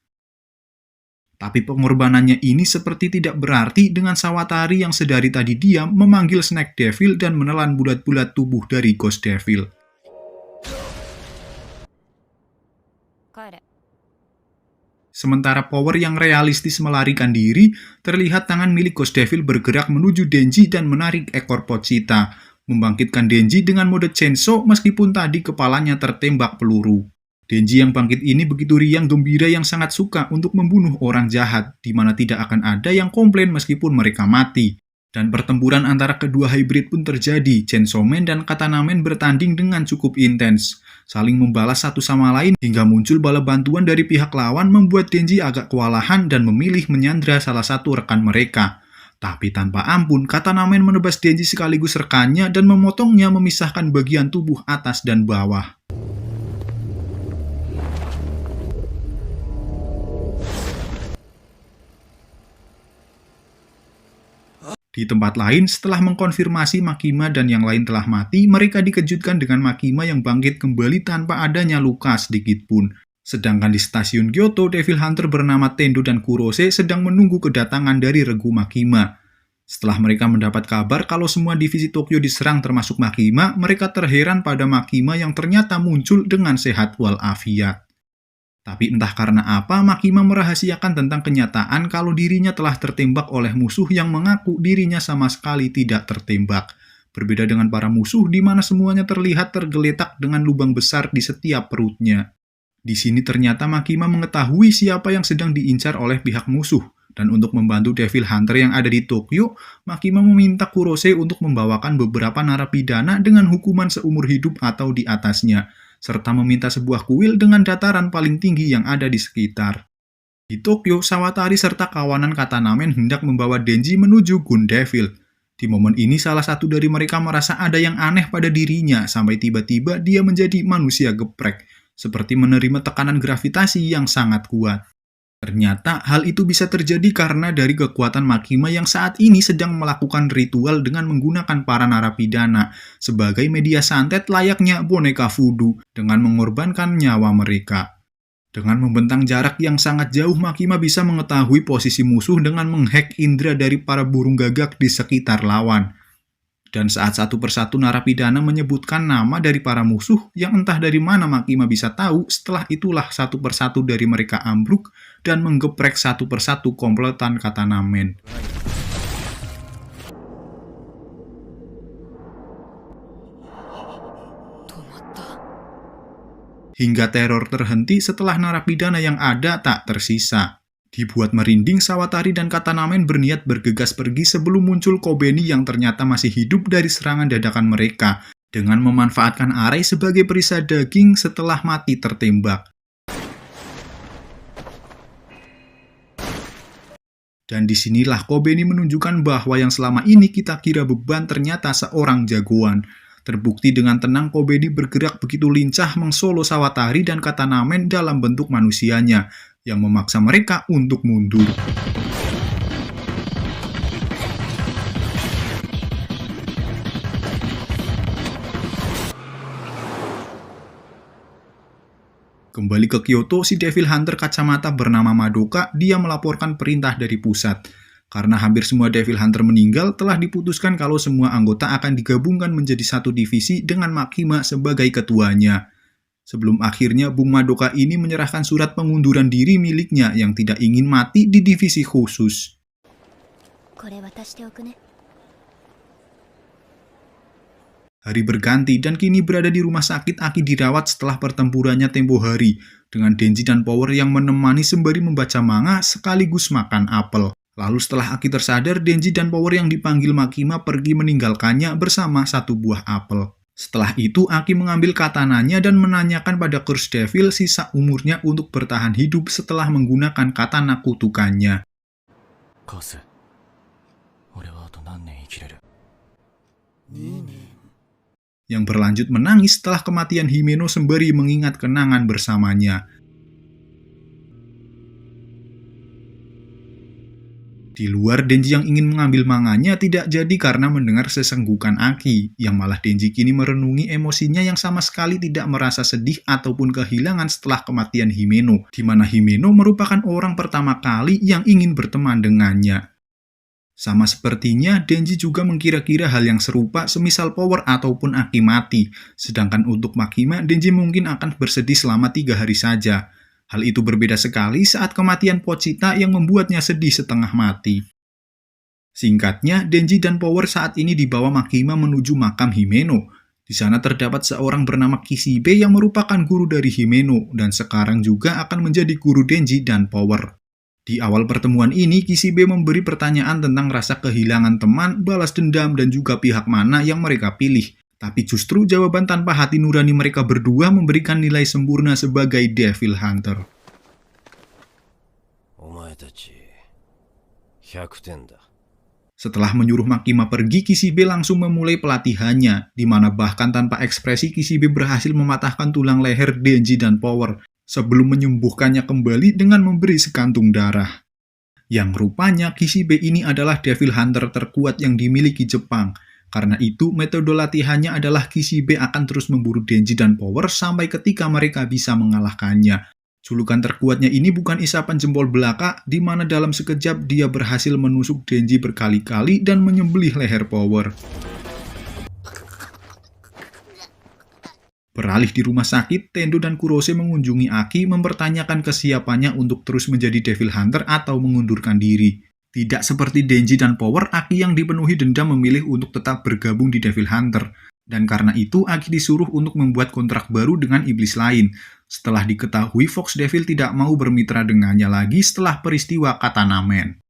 S1: Tapi pengorbanannya ini seperti tidak berarti dengan Sawatari yang sedari tadi diam memanggil Snake Devil dan menelan bulat-bulat tubuh dari Ghost Devil. Sementara Power yang realistis melarikan diri, terlihat tangan milik Ghost Devil bergerak menuju Denji dan menarik ekor Pochita, membangkitkan Denji dengan mode chainsaw meskipun tadi kepalanya tertembak peluru. Denji yang bangkit ini begitu riang gembira yang sangat suka untuk membunuh orang jahat, di mana tidak akan ada yang komplain meskipun mereka mati. Dan pertempuran antara kedua hybrid pun terjadi, Chainsaw Man dan Katanamen bertanding dengan cukup intens, saling membalas satu sama lain hingga muncul bala bantuan dari pihak lawan membuat Denji agak kewalahan dan memilih menyandra salah satu rekan mereka. Tapi tanpa ampun, Katanamen menebas Denji sekaligus rekannya dan memotongnya memisahkan bagian tubuh atas dan bawah. Di tempat lain, setelah mengkonfirmasi Makima dan yang lain telah mati, mereka dikejutkan dengan Makima yang bangkit kembali tanpa adanya luka sedikit pun. Sedangkan di stasiun Kyoto, Devil Hunter bernama Tendo dan Kurose sedang menunggu kedatangan dari regu Makima. Setelah mereka mendapat kabar kalau semua divisi Tokyo diserang termasuk Makima, mereka terheran pada Makima yang ternyata muncul dengan sehat walafiat. Tapi entah karena apa, Makima merahasiakan tentang kenyataan kalau dirinya telah tertembak oleh musuh yang mengaku dirinya sama sekali tidak tertembak. Berbeda dengan para musuh di mana semuanya terlihat tergeletak dengan lubang besar di setiap perutnya. Di sini ternyata Makima mengetahui siapa yang sedang diincar oleh pihak musuh. Dan untuk membantu Devil Hunter yang ada di Tokyo, Makima meminta Kurose untuk membawakan beberapa narapidana dengan hukuman seumur hidup atau di atasnya, serta meminta sebuah kuil dengan dataran paling tinggi yang ada di sekitar. Di Tokyo, Sawatari serta kawanan Katanamen hendak membawa Denji menuju Gun Devil. Di momen ini salah satu dari mereka merasa ada yang aneh pada dirinya sampai tiba-tiba dia menjadi manusia geprek, seperti menerima tekanan gravitasi yang sangat kuat. Ternyata hal itu bisa terjadi karena dari kekuatan Makima yang saat ini sedang melakukan ritual dengan menggunakan para narapidana sebagai media santet layaknya boneka voodoo dengan mengorbankan nyawa mereka. Dengan membentang jarak yang sangat jauh, Makima bisa mengetahui posisi musuh dengan menghack indera dari para burung gagak di sekitar lawan. Dan saat satu persatu narapidana menyebutkan nama dari para musuh yang entah dari mana Makima bisa tahu, setelah itulah satu persatu dari mereka ambruk dan menggeprek satu persatu komplotan Katanamen. Hingga teror terhenti setelah narapidana yang ada tak tersisa. Dibuat merinding, Sawatari dan Katanamen berniat bergegas pergi sebelum muncul Kobeni yang ternyata masih hidup dari serangan dadakan mereka, dengan memanfaatkan Arei sebagai perisai daging setelah mati tertembak. Dan disinilah Kobeni menunjukkan bahwa yang selama ini kita kira beban ternyata seorang jagoan. Terbukti dengan tenang Kobeni bergerak begitu lincah mengsolo Sawatari dan Katanamen dalam bentuk manusianya, yang memaksa mereka untuk mundur. Kembali ke Kyoto, si Devil Hunter kacamata bernama Madoka, dia melaporkan perintah dari pusat. Karena hampir semua Devil Hunter meninggal, telah diputuskan kalau semua anggota akan digabungkan menjadi satu divisi dengan Makima sebagai ketuanya. Sebelum akhirnya Bung Madoka ini menyerahkan surat pengunduran diri miliknya yang tidak ingin mati di divisi khusus.
S3: これ渡しておくね。
S1: Hari berganti dan kini berada di rumah sakit Aki dirawat setelah pertempurannya tempo hari dengan Denji dan Power yang menemani sembari membaca manga sekaligus makan apel. Lalu setelah Aki tersadar, Denji dan Power yang dipanggil Makima pergi meninggalkannya bersama satu buah apel. Setelah itu Aki mengambil katananya dan menanyakan pada Curse Devil sisa umurnya untuk bertahan hidup setelah menggunakan katana kutukannya.
S4: カス、俺はあと何年生きれる？
S1: Yang berlanjut menangis setelah kematian Himeno sembari mengingat kenangan bersamanya. Di luar, Denji yang ingin mengambil manganya tidak jadi karena mendengar sesenggukan Aki, yang malah Denji kini merenungi emosinya yang sama sekali tidak merasa sedih ataupun kehilangan setelah kematian Himeno, di mana Himeno merupakan orang pertama kali yang ingin berteman dengannya. Sama sepertinya, Denji juga mengkira-kira hal yang serupa semisal Power ataupun Aki mati, sedangkan untuk Makima, Denji mungkin akan bersedih selama 3 hari saja. Hal itu berbeda sekali saat kematian Pochita yang membuatnya sedih setengah mati. Singkatnya, Denji dan Power saat ini dibawa Makima menuju makam Himeno. Di sana terdapat seorang bernama Kishibe yang merupakan guru dari Himeno, dan sekarang juga akan menjadi guru Denji dan Power. Di awal pertemuan ini, Kishibe memberi pertanyaan tentang rasa kehilangan teman, balas dendam, dan juga pihak mana yang mereka pilih. Tapi justru jawaban tanpa hati nurani mereka berdua memberikan nilai sempurna sebagai Devil Hunter.
S2: お前たち100点だ。
S1: Setelah menyuruh Makima pergi, Kishibe langsung memulai pelatihannya, di mana bahkan tanpa ekspresi Kishibe berhasil mematahkan tulang leher Denji dan Power, sebelum menyembuhkannya kembali dengan memberi sekantung darah. Yang rupanya Kishibe ini adalah Devil Hunter terkuat yang dimiliki Jepang. Karena itu, metode latihannya adalah Kishibe akan terus memburu Denji dan Power sampai ketika mereka bisa mengalahkannya. Julukan terkuatnya ini bukan isapan jempol belaka, di mana dalam sekejap dia berhasil menusuk Denji berkali-kali dan menyembelih leher Power. Beralih di rumah sakit, Tendo dan Kurose mengunjungi Aki mempertanyakan kesiapannya untuk terus menjadi Devil Hunter atau mengundurkan diri. Tidak seperti Denji dan Power, Aki yang dipenuhi dendam memilih untuk tetap bergabung di Devil Hunter. Dan karena itu, Aki disuruh untuk membuat kontrak baru dengan iblis lain. Setelah diketahui Fox Devil tidak mau bermitra dengannya lagi setelah peristiwa Katana Man.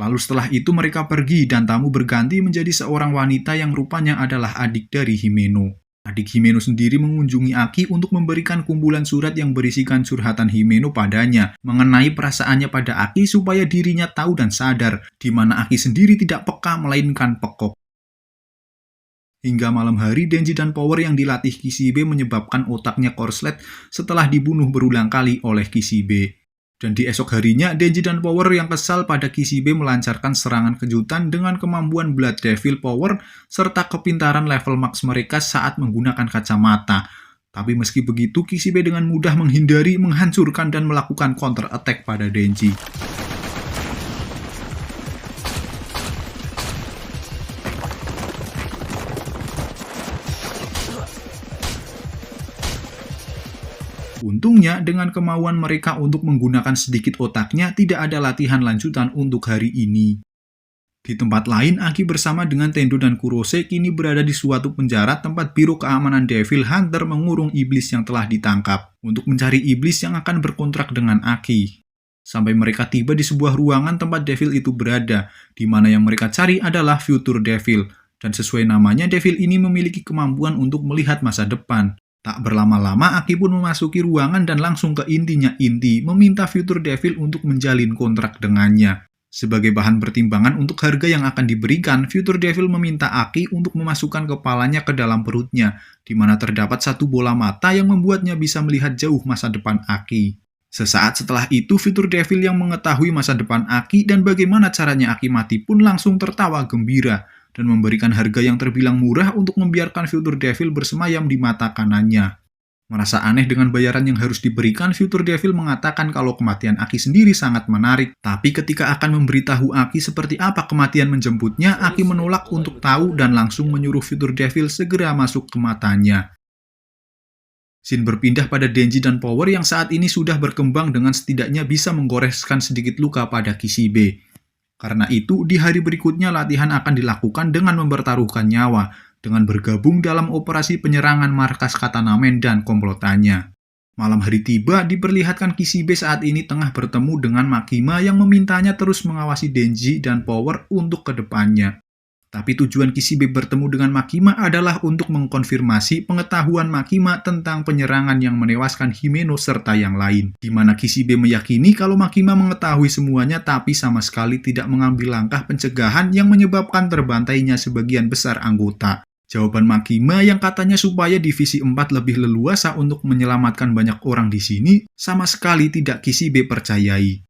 S1: Lalu setelah itu mereka pergi dan tamu berganti menjadi seorang wanita yang rupanya adalah adik dari Himeno. Adik Himeno sendiri mengunjungi Aki untuk memberikan kumpulan surat yang berisikan curhatan Himeno padanya mengenai perasaannya pada Aki supaya dirinya tahu dan sadar, di mana Aki sendiri tidak peka melainkan pekok. Hingga malam hari, Denji dan Power yang dilatih Kishibe menyebabkan otaknya korslet setelah dibunuh berulang kali oleh Kishibe. Dan di esok harinya, Denji dan Power yang kesal pada Kishibe melancarkan serangan kejutan dengan kemampuan Blood Devil Power serta kepintaran level max mereka saat menggunakan kacamata. Tapi meski begitu, Kishibe dengan mudah menghindari, menghancurkan, dan melakukan counter attack pada Denji. Untungnya, dengan kemauan mereka untuk menggunakan sedikit otaknya, tidak ada latihan lanjutan untuk hari ini. Di tempat lain, Aki bersama dengan Tendo dan Kurose kini berada di suatu penjara tempat Biro Keamanan Devil Hunter mengurung iblis yang telah ditangkap untuk mencari iblis yang akan berkontrak dengan Aki. Sampai mereka tiba di sebuah ruangan tempat Devil itu berada, di mana yang mereka cari adalah Future Devil. Dan sesuai namanya, Devil ini memiliki kemampuan untuk melihat masa depan. Tak berlama-lama, Aki pun memasuki ruangan dan langsung ke intinya inti, meminta Future Devil untuk menjalin kontrak dengannya. Sebagai bahan pertimbangan untuk harga yang akan diberikan, Future Devil meminta Aki untuk memasukkan kepalanya ke dalam perutnya, di mana terdapat satu bola mata yang membuatnya bisa melihat jauh masa depan Aki. Sesaat setelah itu, Future Devil yang mengetahui masa depan Aki dan bagaimana caranya Aki mati pun langsung tertawa gembira, dan memberikan harga yang terbilang murah untuk membiarkan Future Devil bersemayam di mata kanannya. Merasa aneh dengan bayaran yang harus diberikan, Future Devil mengatakan kalau kematian Aki sendiri sangat menarik. Tapi ketika akan memberitahu Aki seperti apa kematian menjemputnya, Aki menolak untuk tahu dan langsung menyuruh Future Devil segera masuk ke matanya. Scene berpindah pada Denji dan Power yang saat ini sudah berkembang dengan setidaknya bisa menggoreskan sedikit luka pada Kishibe. Karena itu, di hari berikutnya latihan akan dilakukan dengan mempertaruhkan nyawa, dengan bergabung dalam operasi penyerangan markas Katanamen dan komplotannya. Malam hari tiba, diperlihatkan Kishibe saat ini tengah bertemu dengan Makima yang memintanya terus mengawasi Denji dan Power untuk kedepannya. Tapi tujuan Kishibe bertemu dengan Makima adalah untuk mengkonfirmasi pengetahuan Makima tentang penyerangan yang menewaskan Himeno serta yang lain. Di mana Kishibe meyakini kalau Makima mengetahui semuanya tapi sama sekali tidak mengambil langkah pencegahan yang menyebabkan terbantainya sebagian besar anggota. Jawaban Makima yang katanya supaya Divisi 4 lebih leluasa untuk menyelamatkan banyak orang di sini sama sekali tidak Kishibe percayai.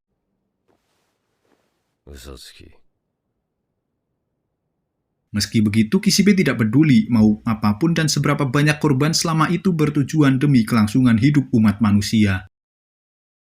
S2: Usatsuki.
S1: Meski begitu, Kishibe tidak peduli mau apapun dan seberapa banyak korban selama itu bertujuan demi kelangsungan hidup umat manusia.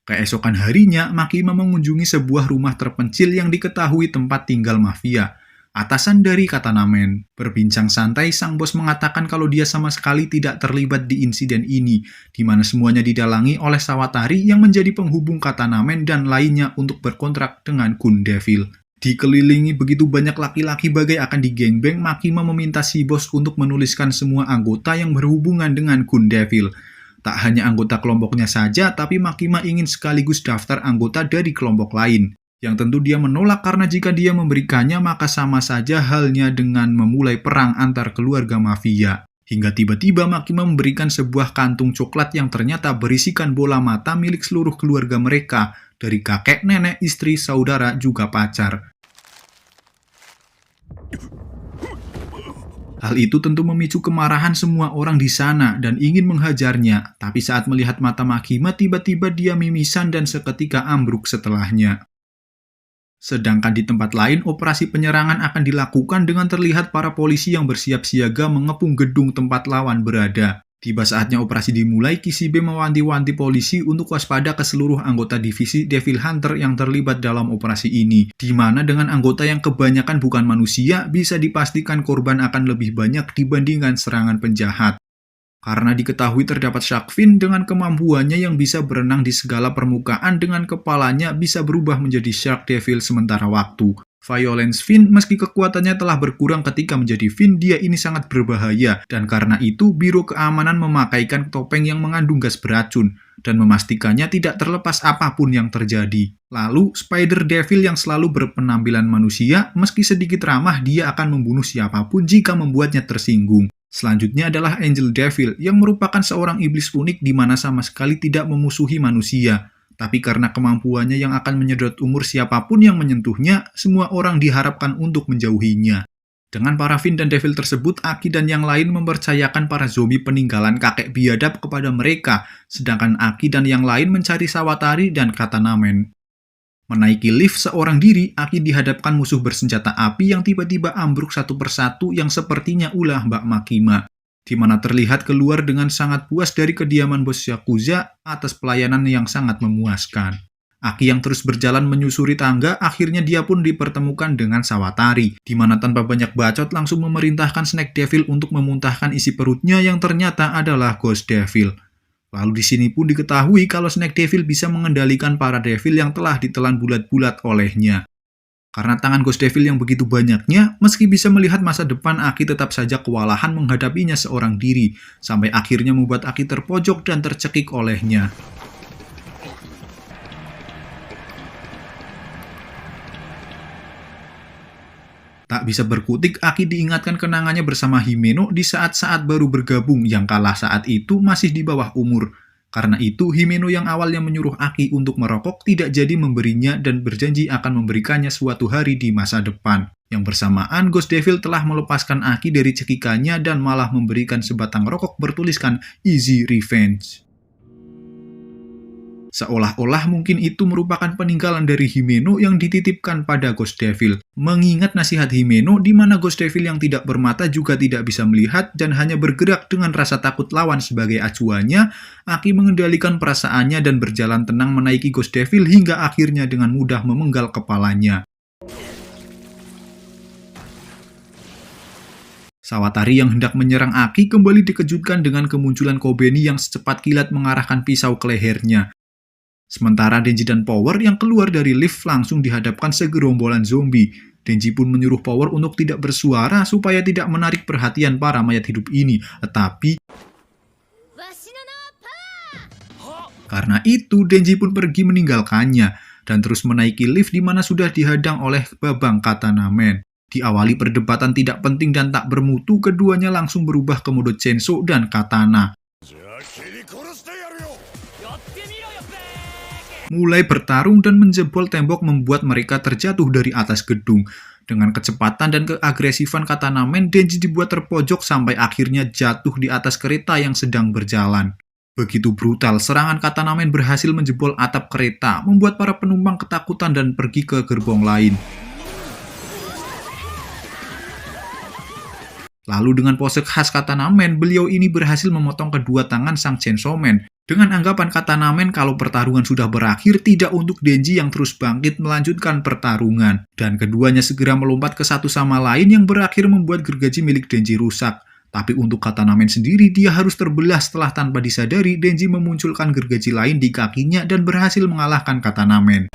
S1: Keesokan harinya, Makima mengunjungi sebuah rumah terpencil yang diketahui tempat tinggal mafia, atasan dari Katanamen. Berbincang santai, sang bos mengatakan kalau dia sama sekali tidak terlibat di insiden ini, di mana semuanya didalangi oleh Sawatari yang menjadi penghubung Katanamen dan lainnya untuk berkontrak dengan Gun Devil. Dikelilingi begitu banyak laki-laki bagai akan digengbeng, Makima meminta si bos untuk menuliskan semua anggota yang berhubungan dengan Gun Devil. Tak hanya anggota kelompoknya saja, tapi Makima ingin sekaligus daftar anggota dari kelompok lain. Yang tentu dia menolak karena jika dia memberikannya maka sama saja halnya dengan memulai perang antar keluarga mafia. Hingga tiba-tiba Makima memberikan sebuah kantung coklat yang ternyata berisikan bola mata milik seluruh keluarga mereka, dari kakek, nenek, istri, saudara, juga pacar. Hal itu tentu memicu kemarahan semua orang di sana dan ingin menghajarnya, tapi saat melihat mata Makima tiba-tiba dia mimisan dan seketika ambruk setelahnya. Sedangkan di tempat lain, operasi penyerangan akan dilakukan dengan terlihat para polisi yang bersiap siaga mengepung gedung tempat lawan berada. Tiba saatnya operasi dimulai, Kishibe mewanti-wanti polisi untuk waspada ke seluruh anggota divisi Devil Hunter yang terlibat dalam operasi ini, di mana dengan anggota yang kebanyakan bukan manusia, bisa dipastikan korban akan lebih banyak dibandingkan serangan penjahat. Karena diketahui terdapat Shark Fin dengan kemampuannya yang bisa berenang di segala permukaan dengan kepalanya bisa berubah menjadi Shark Devil sementara waktu. Violence Fin, meski kekuatannya telah berkurang ketika menjadi Fin, dia ini sangat berbahaya, dan karena itu Biro Keamanan memakaikan topeng yang mengandung gas beracun, dan memastikannya tidak terlepas apapun yang terjadi. Lalu, Spider Devil yang selalu berpenampilan manusia, meski sedikit ramah, dia akan membunuh siapapun jika membuatnya tersinggung. Selanjutnya adalah Angel Devil, yang merupakan seorang iblis unik di mana sama sekali tidak memusuhi manusia. Tapi karena kemampuannya yang akan menyedot umur siapapun yang menyentuhnya, semua orang diharapkan untuk menjauhinya. Dengan para Fin dan Devil tersebut, Aki dan yang lain mempercayakan para zombie peninggalan kakek biadab kepada mereka, sedangkan Aki dan yang lain mencari Sawatari dan Katanamen. Menaiki lift seorang diri, Aki dihadapkan musuh bersenjata api yang tiba-tiba ambruk satu persatu yang sepertinya ulah Mbak Makima, di mana terlihat keluar dengan sangat puas dari kediaman bos Yakuza atas pelayanan yang sangat memuaskan. Aki yang terus berjalan menyusuri tangga, akhirnya dia pun dipertemukan dengan Sawatari, di mana tanpa banyak bacot langsung memerintahkan Snake Devil untuk memuntahkan isi perutnya yang ternyata adalah Ghost Devil. Lalu di sini pun diketahui kalau Snake Devil bisa mengendalikan para Devil yang telah ditelan bulat-bulat olehnya. Karena tangan Ghost Devil yang begitu banyaknya, meski bisa melihat masa depan, Aki tetap saja kewalahan menghadapinya seorang diri, sampai akhirnya membuat Aki terpojok dan tercekik olehnya. Tak bisa berkutik, Aki diingatkan kenangannya bersama Himeno di saat-saat baru bergabung yang kalah saat itu masih di bawah umur. Karena itu, Himeno yang awalnya menyuruh Aki untuk merokok tidak jadi memberinya dan berjanji akan memberikannya suatu hari di masa depan. Yang bersamaan, Ghost Devil telah melepaskan Aki dari cekikannya dan malah memberikan sebatang rokok bertuliskan Easy Revenge. Seolah-olah mungkin itu merupakan peninggalan dari Himeno yang dititipkan pada Ghost Devil. Mengingat nasihat Himeno di mana Ghost Devil yang tidak bermata juga tidak bisa melihat dan hanya bergerak dengan rasa takut lawan sebagai acuannya, Aki mengendalikan perasaannya dan berjalan tenang menaiki Ghost Devil hingga akhirnya dengan mudah memenggal kepalanya. Sawatari yang hendak menyerang Aki kembali dikejutkan dengan kemunculan Kobeni yang secepat kilat mengarahkan pisau ke lehernya. Sementara Denji dan Power yang keluar dari lift langsung dihadapkan segerombolan zombie. Denji pun menyuruh Power untuk tidak bersuara supaya tidak menarik perhatian para mayat hidup ini. Tetapi karena itu Denji pun pergi meninggalkannya dan terus menaiki lift di mana sudah dihadang oleh Babang Katanamen. Diawali perdebatan tidak penting dan tak bermutu, keduanya langsung berubah ke mode Chainsaw dan Katana.
S2: じゃあ切り殺してやるよ
S1: Mulai bertarung dan menjebol tembok membuat mereka terjatuh dari atas gedung. Dengan kecepatan dan keagresifan Katanamen, Denji dibuat terpojok sampai akhirnya jatuh di atas kereta yang sedang berjalan. Begitu brutal, serangan Katanamen berhasil menjebol atap kereta, membuat para penumpang ketakutan dan pergi ke gerbong lain. Lalu dengan pose khas Katanamen, beliau ini berhasil memotong kedua tangan sang Chainsaw Man. Dengan anggapan Katanamen kalau pertarungan sudah berakhir, tidak untuk Denji yang terus bangkit melanjutkan pertarungan. Dan keduanya segera melompat ke satu sama lain yang berakhir membuat gergaji milik Denji rusak. Tapi untuk Katanamen sendiri, dia harus terbelah setelah tanpa disadari Denji memunculkan gergaji lain di kakinya dan berhasil mengalahkan Katanamen.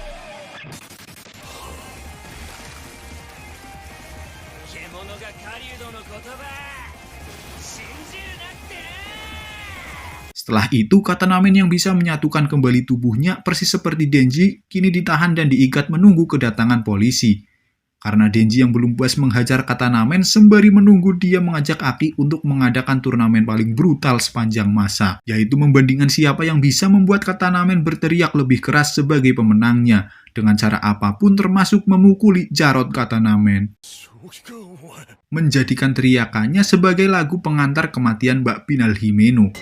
S1: Setelah itu, Katanamen yang bisa menyatukan kembali tubuhnya persis seperti Denji, kini ditahan dan diikat menunggu kedatangan polisi. Karena Denji yang belum puas menghajar Katanamen, sembari menunggu dia mengajak Aki untuk mengadakan turnamen paling brutal sepanjang masa, yaitu membandingkan siapa yang bisa membuat Katanamen berteriak lebih keras sebagai pemenangnya, dengan cara apapun termasuk memukuli jarod Katanamen.
S2: 正気かお前
S1: Menjadikan teriakannya sebagai lagu pengantar kematian Mbak Pinal Himeno.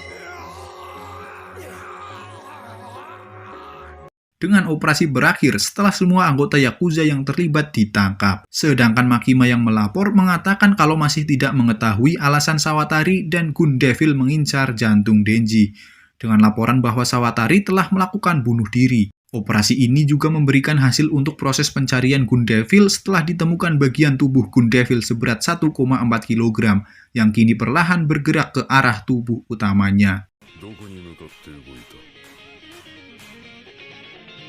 S1: Dengan operasi berakhir setelah semua anggota Yakuza yang terlibat ditangkap. Sedangkan Makima yang melapor mengatakan kalau masih tidak mengetahui alasan Sawatari dan Gun Devil mengincar jantung Denji. Dengan laporan bahwa Sawatari telah melakukan bunuh diri. Operasi ini juga memberikan hasil untuk proses pencarian Gun Devil setelah ditemukan bagian tubuh Gun Devil seberat 1,4 kg yang kini perlahan bergerak ke arah tubuh utamanya.
S2: どこに向かって動いた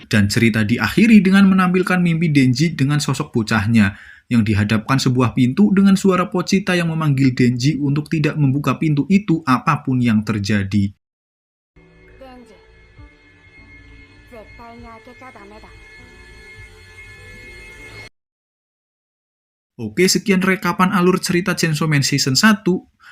S1: Dan cerita diakhiri dengan menampilkan mimpi Denji dengan sosok bocahnya, yang dihadapkan sebuah pintu dengan suara Pochita yang memanggil Denji untuk tidak membuka pintu itu apapun yang terjadi.
S3: デンジ絶対に開けちゃダメだ
S1: Oke, sekian rekapan alur cerita Chainsaw Man Season 1,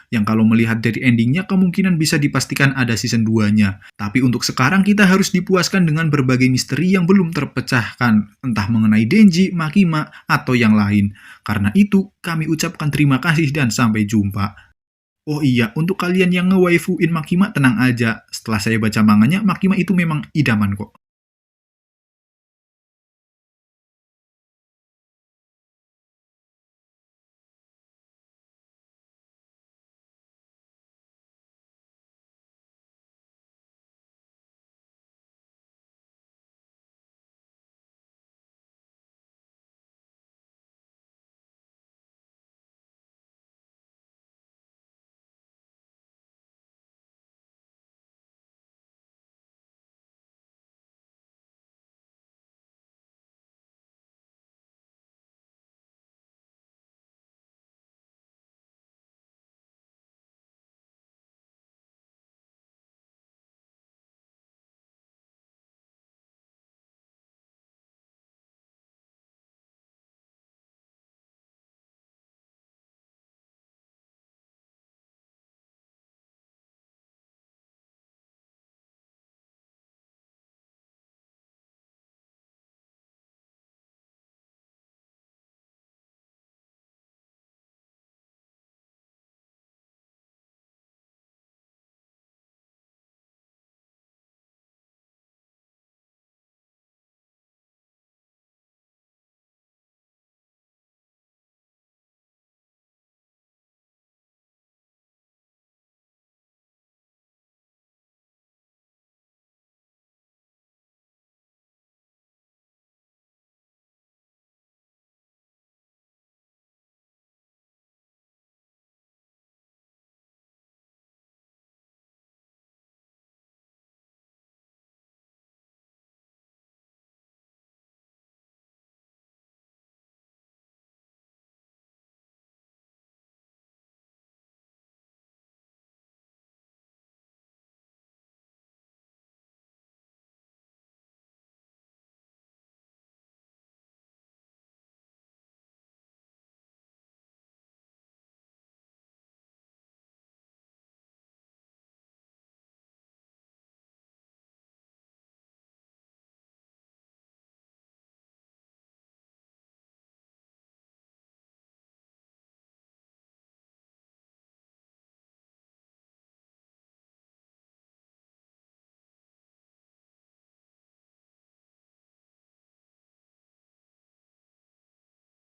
S1: yang kalau melihat dari endingnya kemungkinan bisa dipastikan ada season 2-nya. Tapi untuk sekarang kita harus dipuaskan dengan berbagai misteri yang belum terpecahkan, entah mengenai Denji, Makima, atau yang lain. Karena itu, kami ucapkan terima kasih dan sampai jumpa. Oh iya, untuk kalian yang nge-waifuin Makima tenang aja. Setelah saya baca manganya, Makima itu memang idaman kok.